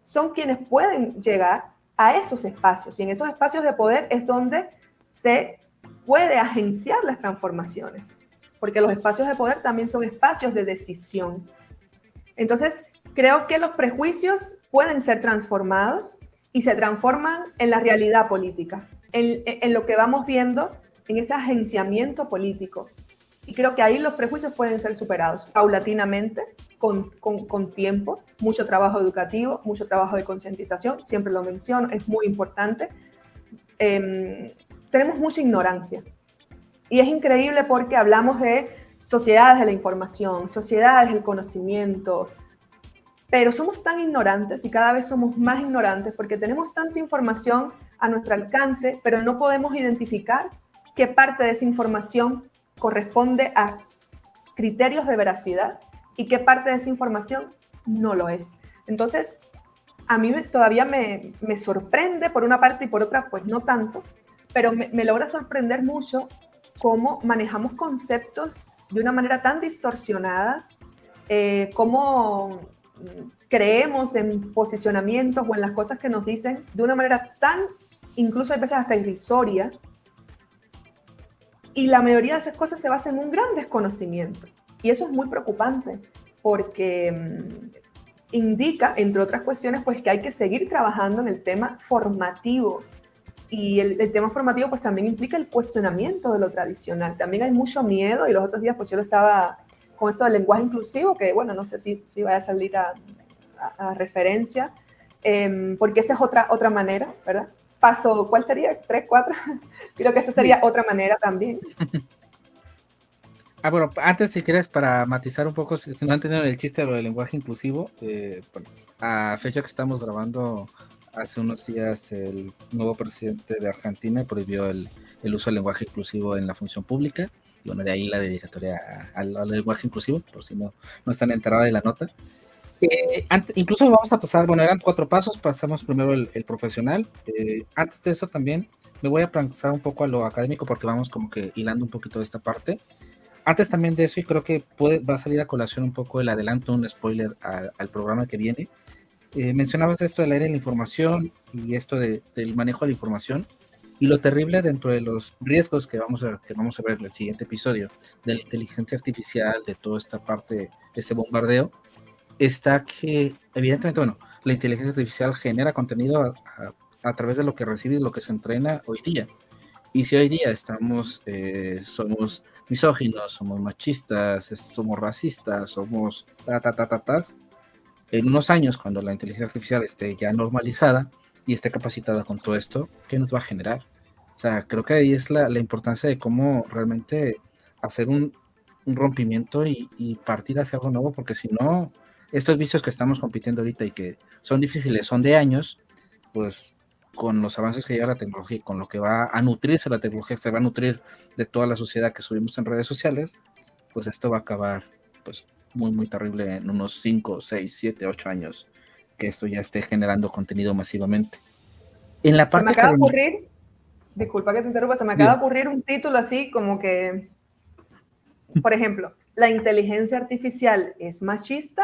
son quienes pueden llegar a esos espacios. Y en esos espacios de poder es donde se puede agenciar las transformaciones, porque los espacios de poder también son espacios de decisión. Entonces, creo que los prejuicios pueden ser transformados y se transforman en la realidad política, en lo que vamos viendo, en ese agenciamiento político. Y creo que ahí los prejuicios pueden ser superados paulatinamente, con tiempo, mucho trabajo educativo, mucho trabajo de concientización, siempre lo menciono, es muy importante. Tenemos mucha ignorancia. Y es increíble porque hablamos de sociedades de la información, sociedades del conocimiento, pero somos tan ignorantes y cada vez somos más ignorantes porque tenemos tanta información a nuestro alcance, pero no podemos identificar qué parte de esa información corresponde a criterios de veracidad y qué parte de esa información no lo es. Entonces, a mí todavía me sorprende por una parte y por otra, pues no tanto, pero me logra sorprender mucho cómo manejamos conceptos de una manera tan distorsionada, cómo creemos en posicionamientos o en las cosas que nos dicen de una manera tan, incluso a veces hasta irrisoria, y la mayoría de esas cosas se basan en un gran desconocimiento. Y eso es muy preocupante porque indica, entre otras cuestiones, pues que hay que seguir trabajando en el tema formativo. Y el tema formativo pues también implica el cuestionamiento de lo tradicional. También hay mucho miedo y los otros días pues yo lo estaba con esto del lenguaje inclusivo, que bueno, no sé si vaya a salir a referencia, porque esa es otra manera, ¿verdad? Paso, ¿cuál sería? ¿3, 4? Creo que esa sería otra manera también. Bueno, antes si quieres para matizar un poco, si no entendieron el chiste de lo del lenguaje inclusivo, bueno, a fecha que estamos grabando, hace unos días el nuevo presidente de Argentina prohibió el uso del lenguaje inclusivo en la función pública, y bueno, de ahí la dedicatoria al lenguaje inclusivo, por si no están enterados de la nota. Incluso vamos a pasar, bueno, eran 4 pasos, pasamos primero el profesional. Antes de eso también me voy a pasar un poco a lo académico porque vamos como que hilando un poquito de esta parte. Antes también de eso, y creo que va a salir a colación un poco el adelanto, un spoiler al programa que viene. Mencionabas esto del aire de la información y esto del manejo de la información y lo terrible dentro de los riesgos que vamos a ver en el siguiente episodio de la inteligencia artificial, de toda esta parte, este bombardeo, está que evidentemente, bueno, la inteligencia artificial genera contenido a través de lo que recibe y lo que se entrena hoy día. Y si hoy día somos misóginos, somos machistas, somos racistas, somos en unos años, cuando la inteligencia artificial esté ya normalizada y esté capacitada con todo esto, ¿qué nos va a generar? O sea, creo que ahí es la importancia de cómo realmente hacer un rompimiento y partir hacia algo nuevo, porque si no, estos vicios que estamos compitiendo ahorita y que son difíciles, son de años, pues con los avances que lleva la tecnología y con lo que va a nutrirse la tecnología, se va a nutrir de toda la sociedad que subimos en redes sociales, pues esto va a acabar pues muy, muy terrible en unos 5, 6, 7, 8 años que esto ya esté generando contenido masivamente. En la parte se me acaba de ocurrir, disculpa que te interrumpa, se me acaba de ocurrir un título así como que, por ejemplo, ¿la inteligencia artificial es machista?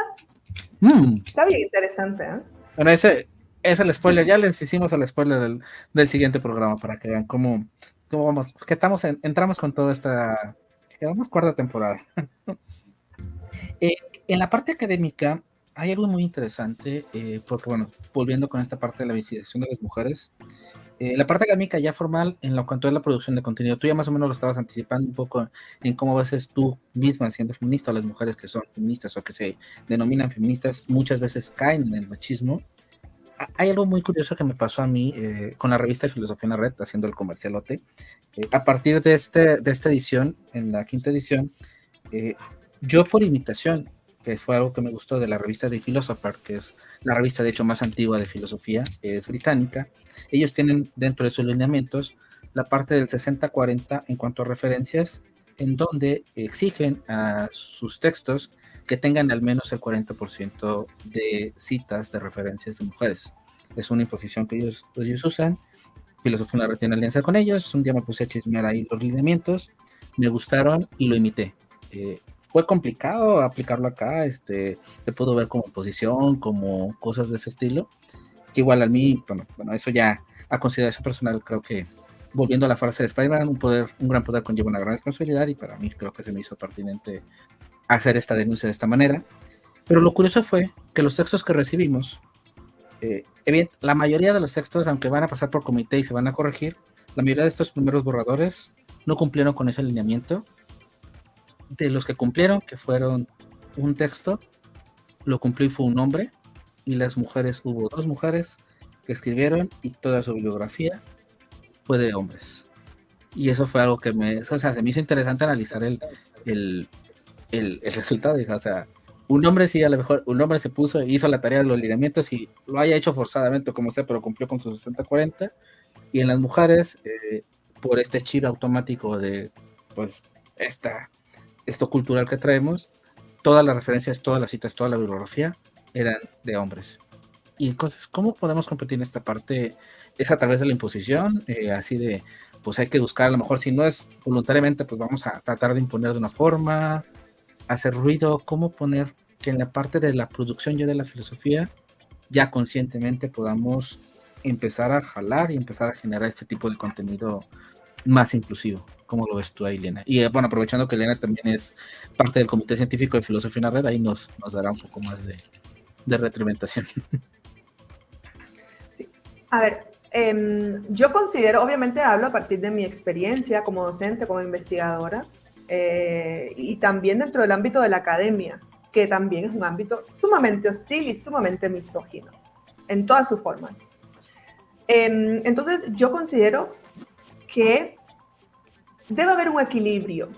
Está bien interesante, ¿eh? Bueno, ese es el spoiler, ya les hicimos el spoiler del siguiente programa para que vean cómo vamos, porque entramos con toda esta, llevamos 4ª temporada. En la parte académica hay algo muy interesante, porque bueno, volviendo con esta parte de la visibilización de las mujeres, la parte académica ya formal en lo cuanto es la producción de contenido, tú ya más o menos lo estabas anticipando un poco en cómo veces tú misma siendo feminista, o las mujeres que son feministas o que se denominan feministas muchas veces caen en el machismo. Hay algo muy curioso que me pasó a mí con la revista de Filosofía en la Red, haciendo el comercialote. A partir de esta edición, en la 5ª edición, yo por imitación que fue algo que me gustó de la revista The Philosopher, que es la revista de hecho más antigua de filosofía, es británica. Ellos tienen dentro de sus lineamientos la parte del 60-40 en cuanto a referencias, en donde exigen a sus textos que tengan al menos el 40% de citas de referencias de mujeres. Es una imposición que ellos usan. Filosofía tiene alianza con ellos. Un día me puse a chismear ahí los lineamientos, me gustaron y lo imité. Fue complicado aplicarlo acá, te puedo ver como posición, como cosas de ese estilo, que igual a mí, bueno, eso ya a consideración personal, creo que volviendo a la frase de Spider-Man, un gran poder conlleva una gran responsabilidad, y para mí creo que se me hizo pertinente hacer esta denuncia de esta manera. Pero lo curioso fue que los textos que recibimos, la mayoría de los textos, aunque van a pasar por comité y se van a corregir, la mayoría de estos primeros borradores no cumplieron con ese alineamiento. De los que cumplieron, que fueron un texto, lo cumplió y fue un hombre, y las mujeres, hubo 2 mujeres que escribieron y toda su bibliografía fue de hombres. Y eso fue algo que se me hizo interesante analizar el resultado. O sea, un hombre sí, a lo mejor un hombre se puso, hizo la tarea de los lineamientos y lo haya hecho forzadamente, como sea, pero cumplió con su 60-40. Y en las mujeres, por este chip automático de, pues, esto cultural que traemos, todas las referencias, todas las citas, toda la bibliografía eran de hombres. Y entonces, ¿cómo podemos competir en esta parte? ¿Es a través de la imposición? Así de, pues hay que buscar, a lo mejor si no es voluntariamente, pues vamos a tratar de imponer de una forma, hacer ruido. ¿Cómo poner que en la parte de la producción ya de la filosofía, ya conscientemente podamos empezar a jalar y empezar a generar este tipo de contenido más inclusivo? ¿Cómo lo ves tú ahí, Elena? Y bueno, aprovechando que Elena también es parte del Comité Científico de Filosofía en la Red, ahí nos dará un poco más de retroalimentación. Sí. A ver, yo considero, obviamente hablo a partir de mi experiencia como docente, como investigadora, y también dentro del ámbito de la academia, que también es un ámbito sumamente hostil y sumamente misógino, en todas sus formas. Entonces, yo considero que debe haber un equilibrio,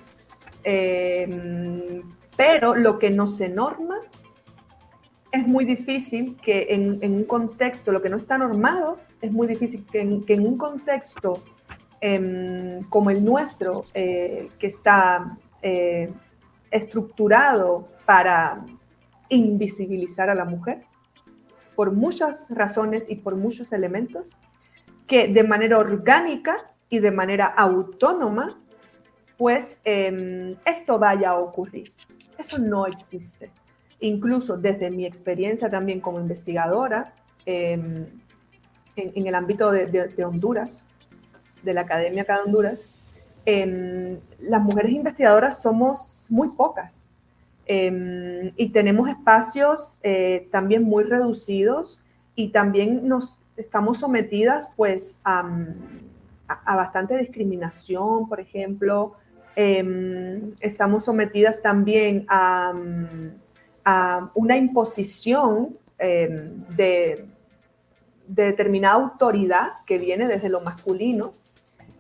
pero lo que no se norma es muy difícil que en un contexto, lo que no está normado, es muy difícil que en un contexto como el nuestro, que está estructurado para invisibilizar a la mujer, por muchas razones y por muchos elementos, que de manera orgánica y de manera autónoma, pues esto vaya a ocurrir. Eso no existe. Incluso desde mi experiencia también como investigadora en el ámbito de Honduras, de la Academia acá de Honduras, las mujeres investigadoras somos muy pocas y tenemos espacios también muy reducidos, y también nos estamos sometidas pues a bastante discriminación, por ejemplo. Estamos sometidas también a una imposición de determinada autoridad que viene desde lo masculino,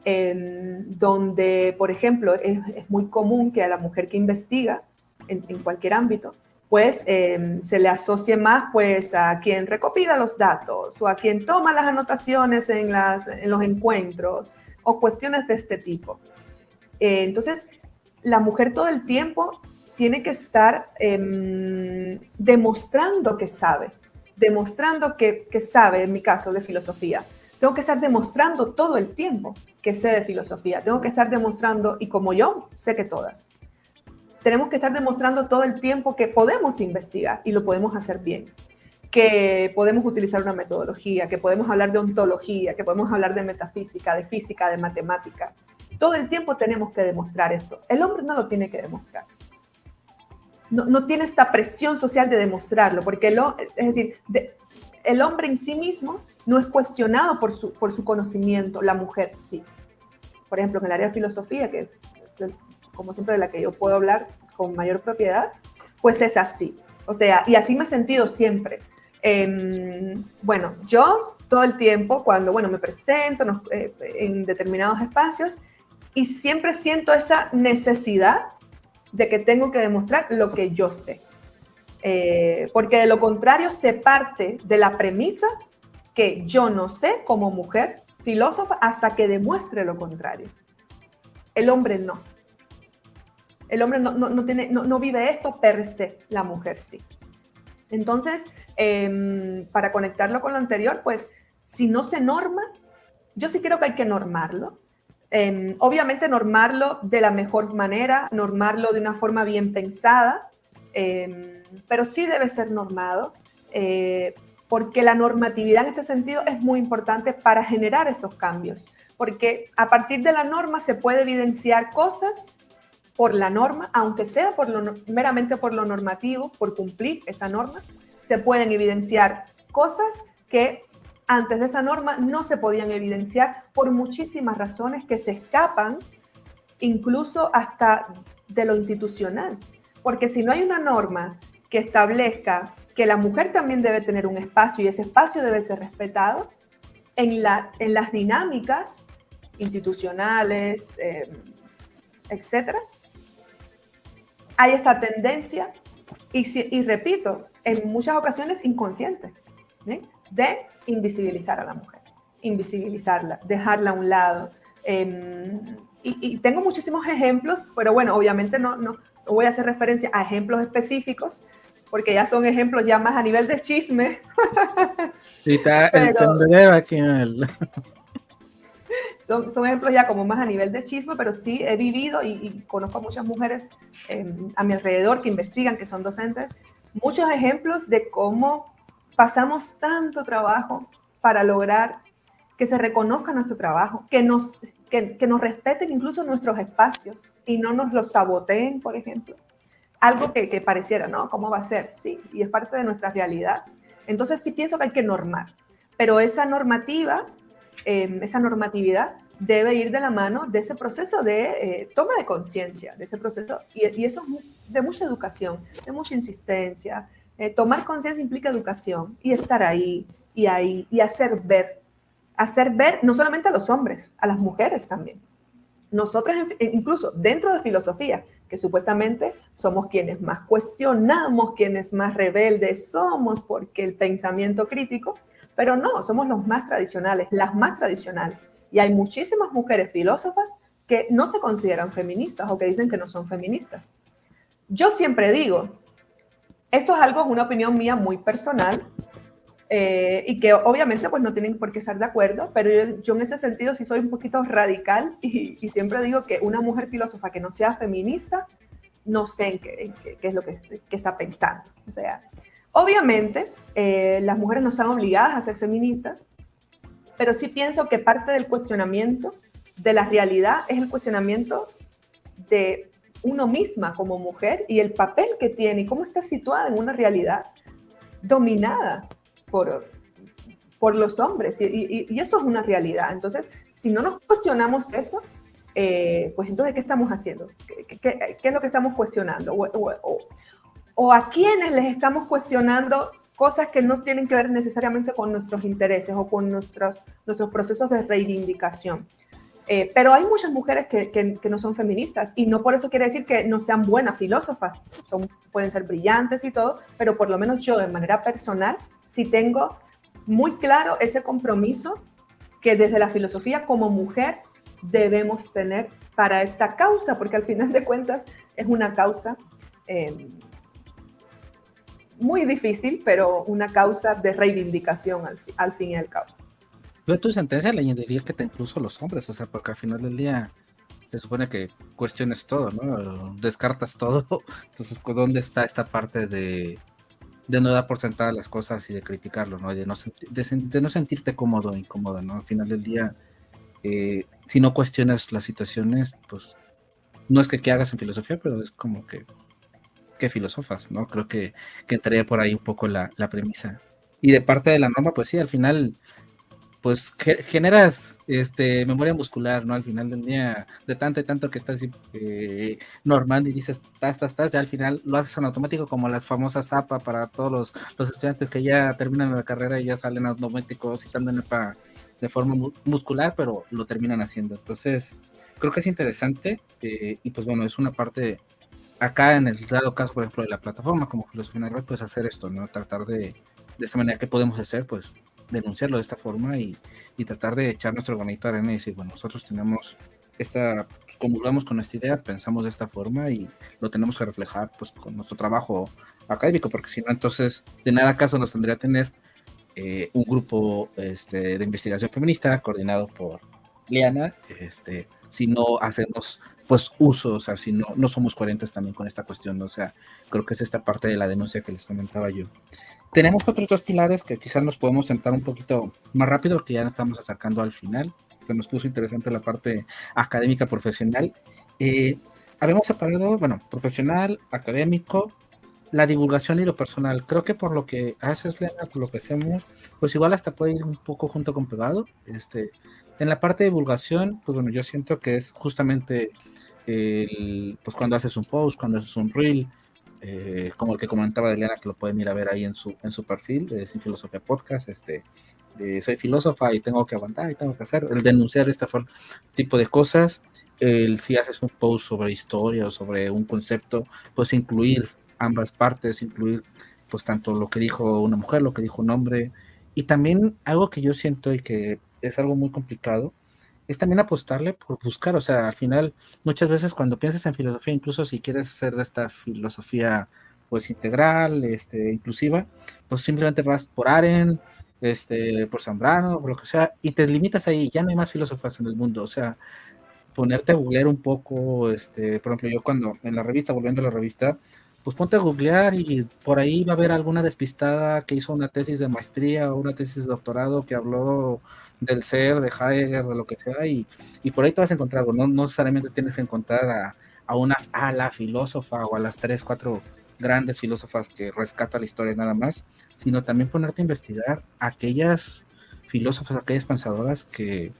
donde, por ejemplo, es muy común que a la mujer que investiga en cualquier ámbito, pues se le asocie más pues a quien recopila los datos o a quien toma las anotaciones en los encuentros o cuestiones de este tipo. Entonces, la mujer todo el tiempo tiene que estar demostrando que sabe, en mi caso de filosofía. Tengo que estar demostrando todo el tiempo que sé de filosofía. Tengo que estar demostrando, y como yo, sé que todas. Tenemos que estar demostrando todo el tiempo que podemos investigar y lo podemos hacer bien. Que podemos utilizar una metodología, que podemos hablar de ontología, que podemos hablar de metafísica, de física, de matemática. Todo el tiempo tenemos que demostrar esto. El hombre no lo tiene que demostrar. No tiene esta presión social de demostrarlo, porque el hombre en sí mismo no es cuestionado por su conocimiento, la mujer sí. Por ejemplo, en el área de filosofía, que es como siempre de la que yo puedo hablar con mayor propiedad, pues es así. O sea, y así me he sentido siempre. Bueno, yo todo el tiempo, cuando me presento en determinados espacios, y siempre siento esa necesidad de que tengo que demostrar lo que yo sé. porque de lo contrario se parte de la premisa que yo no sé como mujer filósofa hasta que demuestre lo contrario. El hombre no. El hombre no vive esto per se, la mujer sí. Entonces, para conectarlo con lo anterior, pues si no se norma, yo sí creo que hay que normarlo. Obviamente normarlo de la mejor manera, normarlo de una forma bien pensada, pero sí debe ser normado, porque la normatividad en este sentido es muy importante para generar esos cambios, porque a partir de la norma se puede evidenciar cosas por la norma, aunque sea meramente por lo normativo, por cumplir esa norma, se pueden evidenciar cosas que antes de esa norma no se podían evidenciar por muchísimas razones que se escapan incluso hasta de lo institucional. Porque si no hay una norma que establezca que la mujer también debe tener un espacio y ese espacio debe ser respetado, en las dinámicas institucionales, etcétera, hay esta tendencia, y repito, en muchas ocasiones inconsciente, ¿sí?, de invisibilizar a la mujer, invisibilizarla, dejarla a un lado. Y tengo muchísimos ejemplos, pero bueno, obviamente no voy a hacer referencia a ejemplos específicos, porque ya son ejemplos ya más a nivel de chisme. Y está el tendedero aquí en el... Son ejemplos ya como más a nivel de chisme, pero sí he vivido y conozco a muchas mujeres a mi alrededor que investigan, que son docentes, muchos ejemplos de cómo pasamos tanto trabajo para lograr que se reconozca nuestro trabajo, que nos respeten incluso nuestros espacios y no nos los saboteen, por ejemplo. Algo que pareciera, ¿no? ¿Cómo va a ser? Sí, y es parte de nuestra realidad. Entonces sí pienso que hay que normar, pero esa normatividad debe ir de la mano de ese proceso de toma de conciencia, de ese proceso, y eso es de mucha educación, de mucha insistencia. Tomar conciencia implica educación y estar ahí y hacer ver no solamente a los hombres, a las mujeres también. Nosotros, incluso dentro de filosofía, que supuestamente somos quienes más cuestionamos, quienes más rebeldes somos, porque el pensamiento crítico, pero no, somos los más tradicionales, las más tradicionales. Y hay muchísimas mujeres filósofas que no se consideran feministas o que dicen que no son feministas. Yo siempre digo, esto es una opinión mía muy personal, y que obviamente pues no tienen por qué estar de acuerdo, pero yo en ese sentido sí soy un poquito radical y siempre digo que una mujer filósofa que no sea feminista, no sé qué es lo que está pensando. O sea, obviamente las mujeres no están obligadas a ser feministas, pero sí pienso que parte del cuestionamiento de la realidad es el cuestionamiento de uno misma como mujer y el papel que tiene y cómo está situada en una realidad dominada por los hombres, y eso es una realidad. Entonces, si no nos cuestionamos eso, pues entonces, ¿qué estamos haciendo? ¿Qué es lo que estamos cuestionando? O a quiénes les estamos cuestionando cosas que no tienen que ver necesariamente con nuestros intereses o con nuestros procesos de reivindicación. Pero hay muchas mujeres que no son feministas, y no por eso quiere decir que no sean buenas filósofas. Pueden ser brillantes y todo, pero por lo menos yo de manera personal sí tengo muy claro ese compromiso que desde la filosofía como mujer debemos tener para esta causa, porque al final de cuentas es una causa muy difícil, pero una causa de reivindicación al fin y al cabo. Yo a tu sentencia le añadiría que incluso los hombres, o sea, porque al final del día se supone que cuestiones todo, ¿no? Descartas todo. Entonces, ¿dónde está esta parte de no dar por sentadas las cosas y de criticarlo, ¿no? De no sentirte cómodo o incómodo, ¿no? Al final del día, si no cuestionas las situaciones, pues no es que hagas en filosofía, pero es como que filosofas, ¿no? Creo que entraría por ahí un poco la premisa. Y de parte de la norma, pues sí, al final pues generas memoria muscular, ¿no? Al final del día, de tanto y tanto que estás normando y dices, ya al final lo haces en automático, como las famosas APA para todos los estudiantes que ya terminan la carrera y ya salen automáticos citando en EPA de forma muscular, pero lo terminan haciendo. Entonces, creo que es interesante, y pues bueno, es una parte acá en el dado caso, por ejemplo, de la plataforma como Filosofía en la Red, pues hacer esto, ¿no? Tratar de esta manera, ¿qué podemos hacer? Pues denunciarlo de esta forma y tratar de echar nuestro granito de arena y decir, bueno, nosotros tenemos pues, comulgamos con esta idea, pensamos de esta forma y lo tenemos que reflejar pues con nuestro trabajo académico, porque si no, entonces de nada caso nos tendría tener un grupo de investigación feminista coordinado por Liana, si no hacemos pues uso, o sea, si no somos coherentes también con esta cuestión, ¿no? O sea, creo que es esta parte de la denuncia que les comentaba yo. Tenemos otros dos pilares que quizás nos podemos sentar un poquito más rápido, que ya nos estamos acercando al final. Se nos puso interesante la parte académica profesional. Habíamos separado, bueno, profesional, académico, la divulgación y lo personal. Creo que por lo que haces, Lena, por lo que hacemos, pues igual hasta puede ir un poco junto con pegado. En la parte de divulgación, pues bueno, yo siento que es justamente pues cuando haces un post, cuando haces un reel, como el que comentaba de Eliana, que lo pueden ir a ver ahí en su perfil de Sin Filosofía Podcast, de soy filósofa y tengo que aguantar y tengo que hacer, el denunciar este tipo de cosas, el si haces un post sobre historia o sobre un concepto, pues incluir ambas partes, incluir pues tanto lo que dijo una mujer, lo que dijo un hombre, y también algo que yo siento y que es algo muy complicado, es también apostarle por buscar, o sea, al final, muchas veces cuando piensas en filosofía, incluso si quieres hacer de esta filosofía pues integral, inclusiva, pues simplemente vas por Aren, por Zambrano, por lo que sea, y te limitas ahí, ya no hay más filósofas en el mundo, o sea, ponerte a googlear un poco, por ejemplo, yo cuando en la revista, volviendo a la revista, pues ponte a googlear y por ahí va a haber alguna despistada que hizo una tesis de maestría o una tesis de doctorado que habló del ser, de Heidegger, de lo que sea, y por ahí te vas a encontrar algo, no necesariamente tienes que encontrar a la filósofa o a las 3, 4 grandes filósofas que rescata la historia nada más, sino también ponerte a investigar aquellas filósofas, aquellas pensadoras que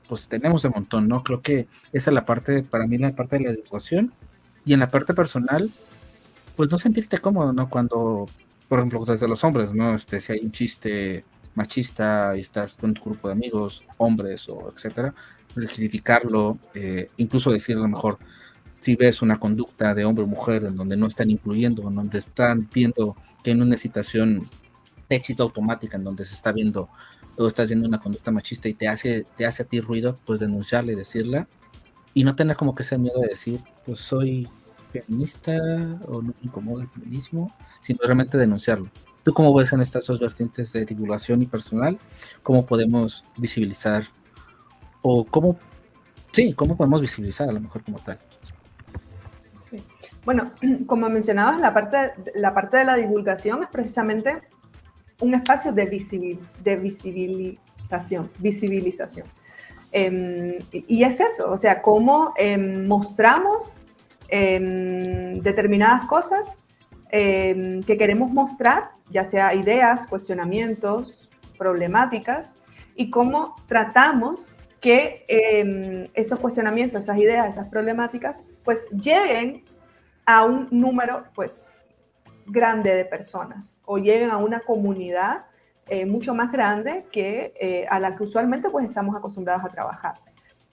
pues tenemos de montón, ¿no? Creo que esa es la parte, para mí, la parte de la educación. Y en la parte personal, pues no sentirte cómodo, ¿no? Cuando, por ejemplo, desde los hombres, ¿no? Si hay un chiste machista y estás con tu grupo de amigos, hombres o etcétera, pues criticarlo, incluso decir a lo mejor, si ves una conducta de hombre o mujer en donde no están incluyendo, en donde están viendo que en una situación de éxito automática, en donde se está viendo o estás viendo una conducta machista y te hace a ti ruido, pues denunciarla y decirla, y no tener como que ese miedo de decir, pues soy feminista o no me incomoda el feminismo, sino realmente denunciarlo. ¿Tú cómo ves en estas dos vertientes de divulgación y personal? ¿Cómo podemos visibilizar o cómo podemos visibilizar a lo mejor como tal? Bueno, como mencionabas, la parte de la divulgación es precisamente un espacio de visibilización. Y es eso, o sea, cómo mostramos determinadas cosas que queremos mostrar, ya sea ideas, cuestionamientos, problemáticas, y cómo tratamos que esos cuestionamientos, esas ideas, esas problemáticas, pues lleguen a un número, pues, grande de personas o lleguen a una comunidad mucho más grande que a la que usualmente pues estamos acostumbrados a trabajar,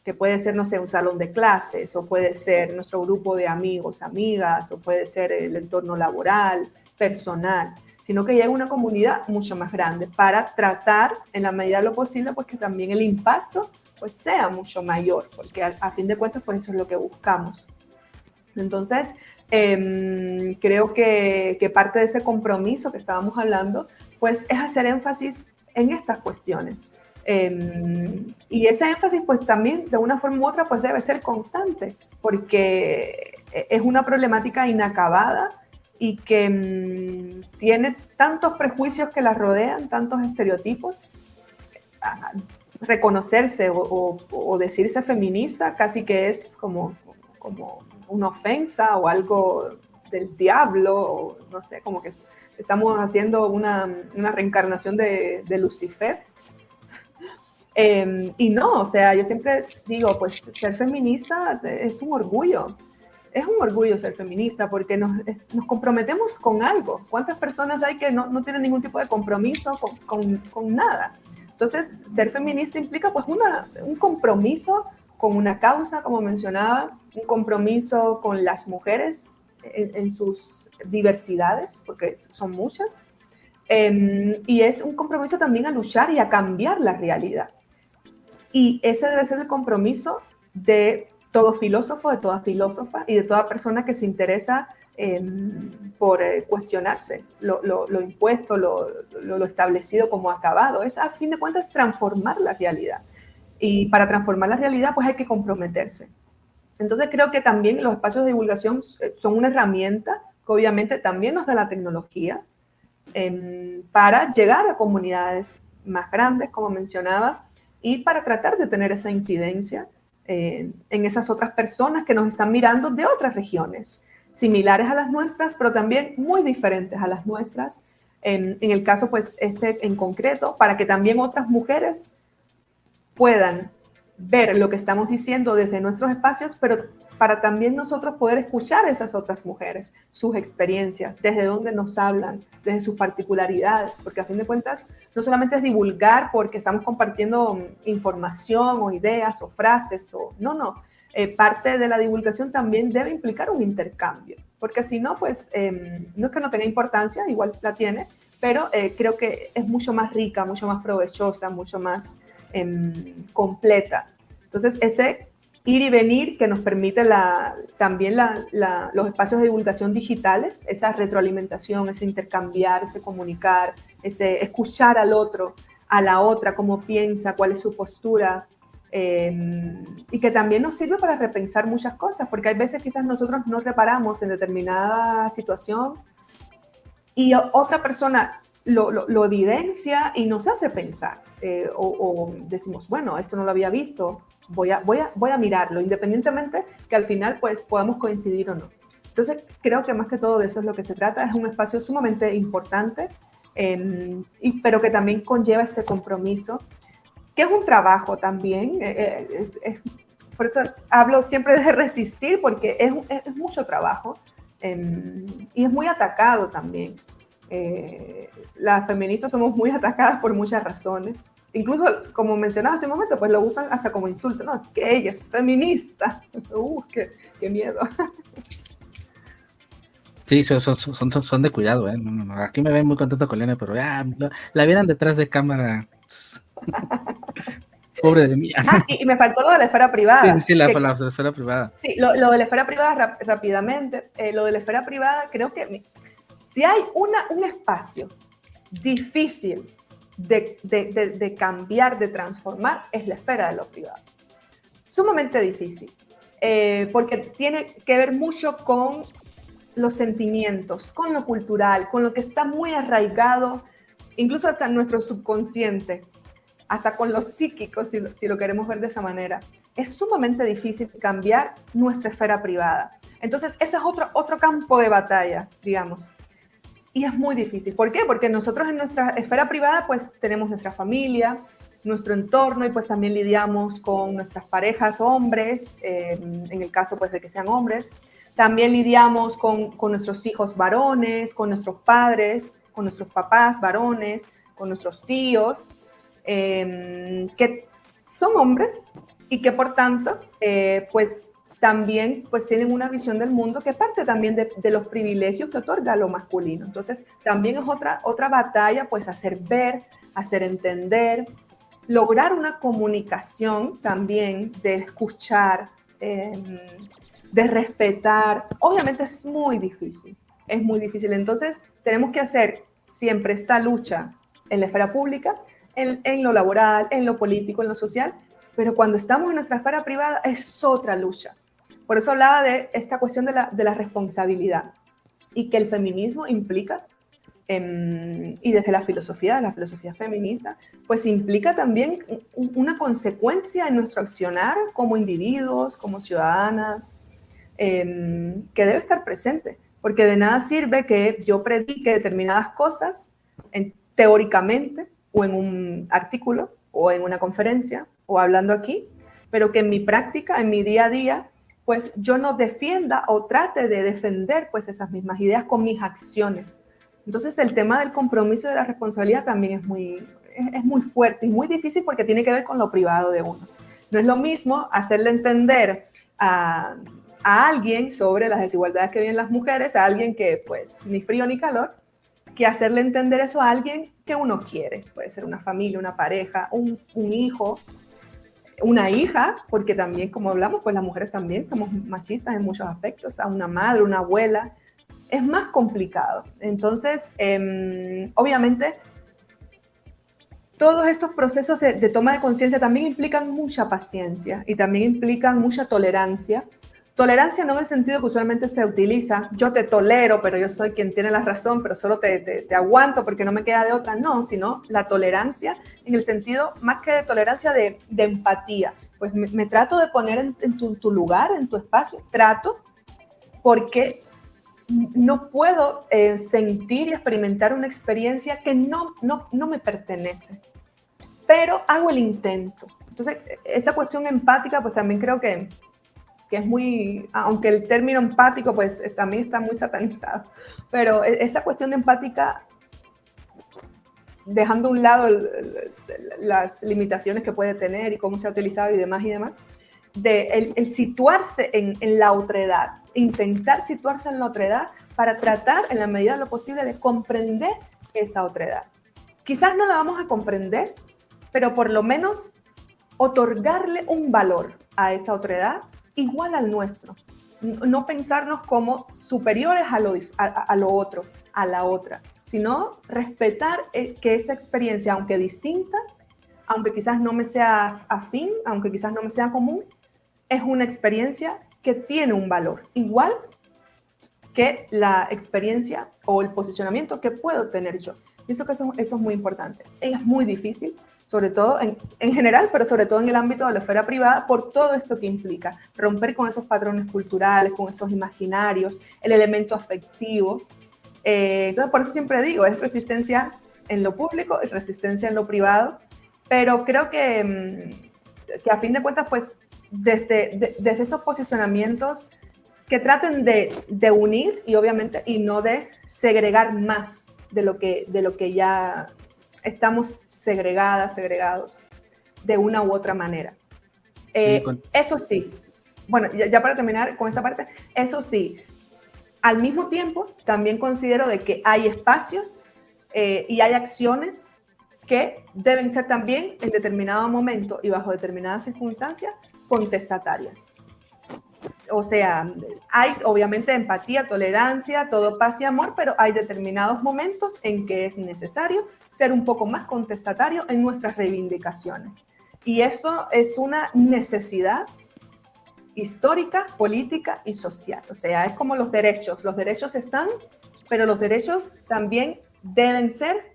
que puede ser, no sé, un salón de clases, o puede ser nuestro grupo de amigos, amigas, o puede ser el entorno laboral, personal, sino que llega una comunidad mucho más grande para tratar, en la medida de lo posible, pues que también el impacto pues sea mucho mayor, porque a fin de cuentas pues eso es lo que buscamos. Entonces, creo que parte de ese compromiso que estábamos hablando, pues es hacer énfasis en estas cuestiones. Y ese énfasis, pues también de una forma u otra, pues debe ser constante, porque es una problemática inacabada y que tiene tantos prejuicios que la rodean, tantos estereotipos. Reconocerse o decirse feminista casi que es como una ofensa o algo del diablo, o no sé, como que estamos haciendo una reencarnación de Lucifer. Y no, o sea, yo siempre digo, pues ser feminista es un orgullo ser feminista, porque nos comprometemos con algo. ¿Cuántas personas hay que no tienen ningún tipo de compromiso con nada? Entonces, ser feminista implica pues un compromiso con una causa, como mencionaba, un compromiso con las mujeres en sus diversidades, porque son muchas, y es un compromiso también a luchar y a cambiar la realidad. Y ese debe ser el compromiso de todo filósofo, de toda filósofa y de toda persona que se interesa por cuestionarse lo impuesto, lo establecido como acabado. Es, a fin de cuentas, transformar la realidad. Y para transformar la realidad, pues hay que comprometerse. Entonces creo que también los espacios de divulgación son una herramienta que obviamente también nos da la tecnología para llegar a comunidades más grandes, como mencionaba, y para tratar de tener esa incidencia en esas otras personas que nos están mirando de otras regiones, similares a las nuestras, pero también muy diferentes a las nuestras. En el caso, pues, en concreto, para que también otras mujeres puedan ver lo que estamos diciendo desde nuestros espacios, pero para también nosotros poder escuchar a esas otras mujeres, sus experiencias, desde dónde nos hablan, desde sus particularidades, porque a fin de cuentas no solamente es divulgar porque estamos compartiendo información o ideas o frases, no, parte de la divulgación también debe implicar un intercambio, porque si no, pues no es que no tenga importancia, igual la tiene, pero creo que es mucho más rica, mucho más provechosa, mucho más completa. Entonces, ese ir y venir que nos permite también los espacios de divulgación digitales, esa retroalimentación, ese intercambiar, ese comunicar, ese escuchar al otro, a la otra, cómo piensa, cuál es su postura, y que también nos sirve para repensar muchas cosas, porque hay veces quizás nosotros no reparamos en determinada situación y otra persona lo evidencia y nos hace pensar, o decimos, bueno, esto no lo había visto, voy a mirarlo, independientemente que al final pues podamos coincidir o no. Entonces creo que más que todo de eso es lo que se trata, es un espacio sumamente importante, pero que también conlleva este compromiso, que es un trabajo también, por eso hablo siempre de resistir, porque es mucho trabajo, y es muy atacado también. Las feministas somos muy atacadas por muchas razones. Incluso, como mencionaba hace un momento, pues lo usan hasta como insulto. No, es que ella es feminista. Qué miedo. Sí, son de cuidado, ¿eh? No. Aquí me ven muy contento con Lena, pero ya la vieran detrás de cámara. Pobre de mí. Y me faltó lo de la esfera privada. Sí, la esfera privada. Sí, lo de la esfera privada rápidamente. Lo de la esfera privada, creo que si hay un espacio difícil de cambiar, de transformar, es la esfera de lo privado. Sumamente difícil, porque tiene que ver mucho con los sentimientos, con lo cultural, con lo que está muy arraigado, incluso hasta en nuestro subconsciente, hasta con lo psíquico, si lo queremos ver de esa manera. Es sumamente difícil cambiar nuestra esfera privada. Entonces, ese es otro campo de batalla, digamos. Y es muy difícil. ¿Por qué? Porque nosotros en nuestra esfera privada pues tenemos nuestra familia, nuestro entorno, y pues también lidiamos con nuestras parejas hombres, en el caso pues de que sean hombres. También lidiamos con nuestros hijos varones, con nuestros padres, con nuestros papás varones, con nuestros tíos, que son hombres y que por tanto pues también pues tienen una visión del mundo que parte también de los privilegios que otorga lo masculino. Entonces también es otra batalla, pues hacer ver, hacer entender, lograr una comunicación también de escuchar, de respetar. Obviamente es muy difícil. Entonces tenemos que hacer siempre esta lucha en la esfera pública, en lo laboral, en lo político, en lo social, pero cuando estamos en nuestra esfera privada es otra lucha. Por eso hablaba de esta cuestión de la responsabilidad y que el feminismo implica, y desde la filosofía feminista, pues implica también una consecuencia en nuestro accionar como individuos, como ciudadanas, que debe estar presente, porque de nada sirve que yo predique determinadas cosas teóricamente o en un artículo o en una conferencia o hablando aquí, pero que en mi práctica, en mi día a día, pues yo no defienda o trate de defender pues esas mismas ideas con mis acciones. Entonces el tema del compromiso y de la responsabilidad también es muy fuerte y muy difícil porque tiene que ver con lo privado de uno. No es lo mismo hacerle entender a a alguien sobre las desigualdades que viven las mujeres, a alguien que pues ni frío ni calor, que hacerle entender eso a alguien que uno quiere. Puede ser una familia, una pareja, un hijo, una hija, porque también, como hablamos, pues las mujeres también somos machistas en muchos aspectos, a una madre, una abuela, es más complicado. Entonces, obviamente, todos estos procesos de toma de conciencia también implican mucha paciencia y también implican mucha tolerancia. Tolerancia no en el sentido que usualmente se utiliza, yo te tolero, pero yo soy quien tiene la razón, pero solo te aguanto porque no me queda de otra, no, sino la tolerancia en el sentido más que de tolerancia de empatía. Pues me trato de poner en tu lugar, en tu espacio, trato, porque no puedo sentir y experimentar una experiencia que no me pertenece, pero hago el intento. Entonces, esa cuestión empática, pues también creo que es muy, aunque el término empático pues también está muy satanizado, pero esa cuestión de empática, dejando a un lado las limitaciones que puede tener y cómo se ha utilizado y demás, de el situarse en la otredad, intentar situarse en la otredad para tratar en la medida de lo posible de comprender esa otredad. Quizás no la vamos a comprender, pero por lo menos otorgarle un valor a esa otredad igual al nuestro. No pensarnos como superiores a lo otro, a la otra, sino respetar que esa experiencia, aunque distinta, aunque quizás no me sea afín, aunque quizás no me sea común, es una experiencia que tiene un valor, igual que la experiencia o el posicionamiento que puedo tener yo. Pienso que eso es muy importante. Es muy difícil, sobre todo en general, pero sobre todo en el ámbito de la esfera privada, por todo esto que implica romper con esos patrones culturales, con esos imaginarios, el elemento afectivo. Entonces, por eso siempre digo, es resistencia en lo público, es resistencia en lo privado, pero creo que a fin de cuentas, pues, desde esos posicionamientos que traten de unir y obviamente y no de segregar más de lo que ya estamos segregados de una u otra manera. Eso sí, bueno, ya para terminar con esa parte, eso sí, al mismo tiempo también considero de que hay espacios y hay acciones que deben ser también en determinado momento y bajo determinadas circunstancias contestatarias. O sea, hay obviamente empatía, tolerancia, todo paz y amor, pero hay determinados momentos en que es necesario ser un poco más contestatario en nuestras reivindicaciones. Y eso es una necesidad histórica, política y social. O sea, es como los derechos están, pero los derechos también deben ser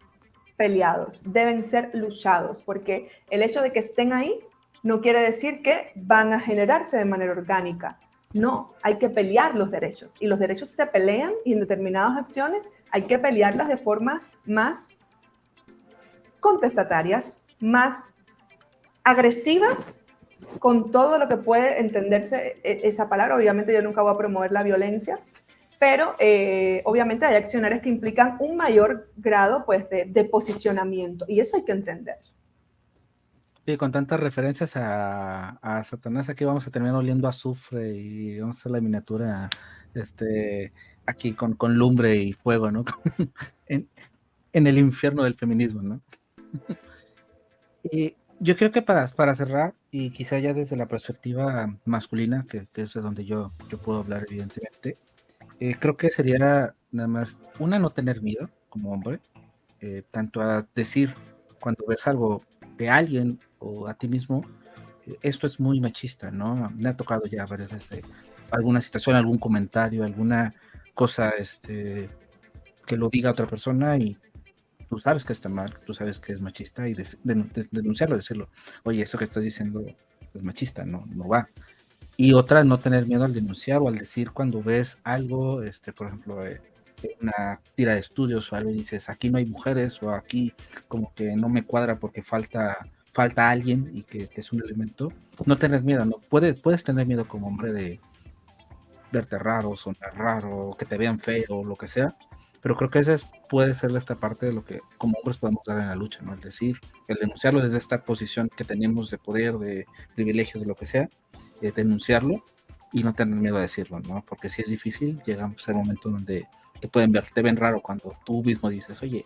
peleados, deben ser luchados, porque el hecho de que estén ahí no quiere decir que van a generarse de manera orgánica. No, hay que pelear los derechos y los derechos se pelean y en determinadas acciones hay que pelearlas de formas más contestatarias, más agresivas, con todo lo que puede entenderse esa palabra. Obviamente yo nunca voy a promover la violencia, pero obviamente hay acciones que implican un mayor grado pues, de posicionamiento y eso hay que entender. Y con tantas referencias a Satanás, aquí vamos a terminar oliendo a azufre y vamos a hacer la miniatura aquí con lumbre y fuego, ¿no? en el infierno del feminismo, ¿no? Y yo creo que para cerrar, y quizá ya desde la perspectiva masculina, que es de donde yo puedo hablar, evidentemente, creo que sería nada más, no tener miedo como hombre, tanto a decir cuando ves algo de alguien o a ti mismo, esto es muy machista, ¿no? Me ha tocado ya varias veces alguna situación, algún comentario, alguna cosa que lo diga otra persona y tú sabes que está mal, tú sabes que es machista y denunciarlo, decirlo, oye, eso que estás diciendo es machista, no va. Y otra, no tener miedo al denunciar o al decir cuando ves algo, por ejemplo, una tira de estudios o algo y dices, aquí no hay mujeres o aquí como que no me cuadra porque falta alguien y que es un elemento, no tener miedo, no puedes tener miedo como hombre de verte raro, sonar raro, que te vean feo o lo que sea, pero creo que esa puede ser esta parte de lo que como hombres podemos dar en la lucha, ¿no? Es decir, el denunciarlo desde esta posición que tenemos de poder, de privilegios, de lo que sea, denunciarlo y no tener miedo a decirlo, ¿no? Porque si es difícil, llegamos al momento donde te ven raro cuando tú mismo dices, oye,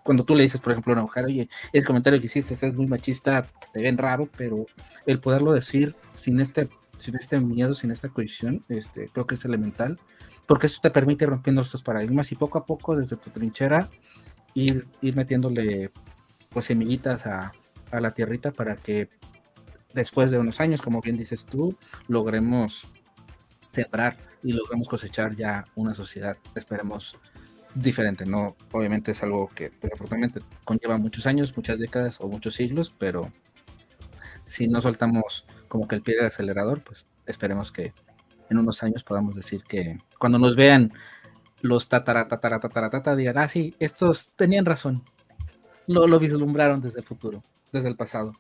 cuando tú le dices, por ejemplo, a una mujer, oye, ese comentario que hiciste es muy machista, te ven raro, pero el poderlo decir sin este miedo, sin esta cohesión, creo que es elemental, porque eso te permite ir rompiendo estos paradigmas y poco a poco desde tu trinchera ir metiéndole pues semillitas a la tierrita para que después de unos años, como bien dices tú, logremos sembrar y logremos cosechar ya una sociedad, esperemos, diferente, ¿no? Obviamente es algo que desafortunadamente conlleva muchos años, muchas décadas o muchos siglos, pero si no soltamos como que el pie del acelerador, pues esperemos que en unos años podamos decir que cuando nos vean los tatara, digan, ah, sí, estos tenían razón, lo vislumbraron desde el futuro, desde el pasado.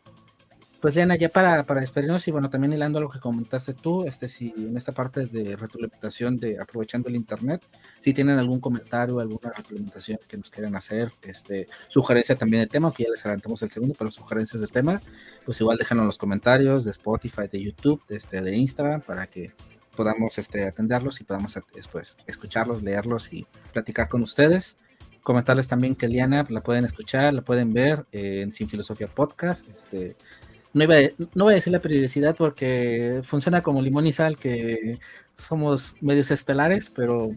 Pues Liana, ya para despedirnos y bueno, también hilando lo que comentaste tú, si en esta parte de retroalimentación de aprovechando el internet, si tienen algún comentario, alguna retroalimentación que nos quieran hacer, sugerencia también de tema, que ya les adelantamos el segundo, pero sugerencias de tema, pues igual déjenlo en los comentarios de Spotify, de YouTube, de Instagram, para que podamos atenderlos y podamos después escucharlos, leerlos y platicar con ustedes. Comentarles también que Liana la pueden escuchar, la pueden ver en Sin Filosofía Podcast, no voy a decir la periodicidad porque funciona como limón y sal, que somos medios estelares, pero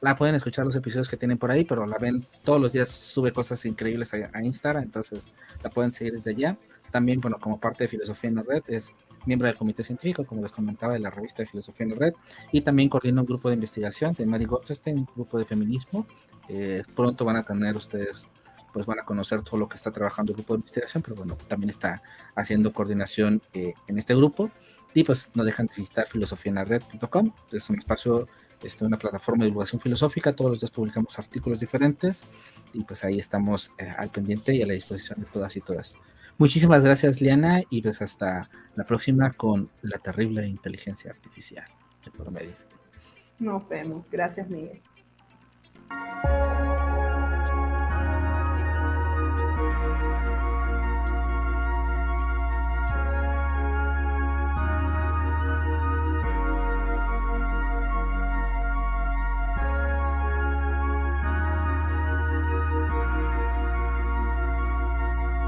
la pueden escuchar los episodios que tienen por ahí, pero la ven todos los días, sube cosas increíbles a Instagram, entonces la pueden seguir desde allá. También, bueno, como parte de Filosofía en la Red, es miembro del comité científico, como les comentaba, de la revista de Filosofía en la Red, y también coordina un grupo de investigación de Mary Gottstein, un grupo de feminismo. Pronto van a tener ustedes, pues van a conocer todo lo que está trabajando el grupo de investigación, pero bueno, también está haciendo coordinación en este grupo. Y pues no dejan de visitar filosofiaenlared.com, es un espacio, una plataforma de divulgación filosófica, todos los días publicamos artículos diferentes y pues ahí estamos al pendiente y a la disposición de todas y todas. Muchísimas gracias, Liana, y pues hasta la próxima con la terrible inteligencia artificial de por medio. Nos vemos. Gracias, Miguel.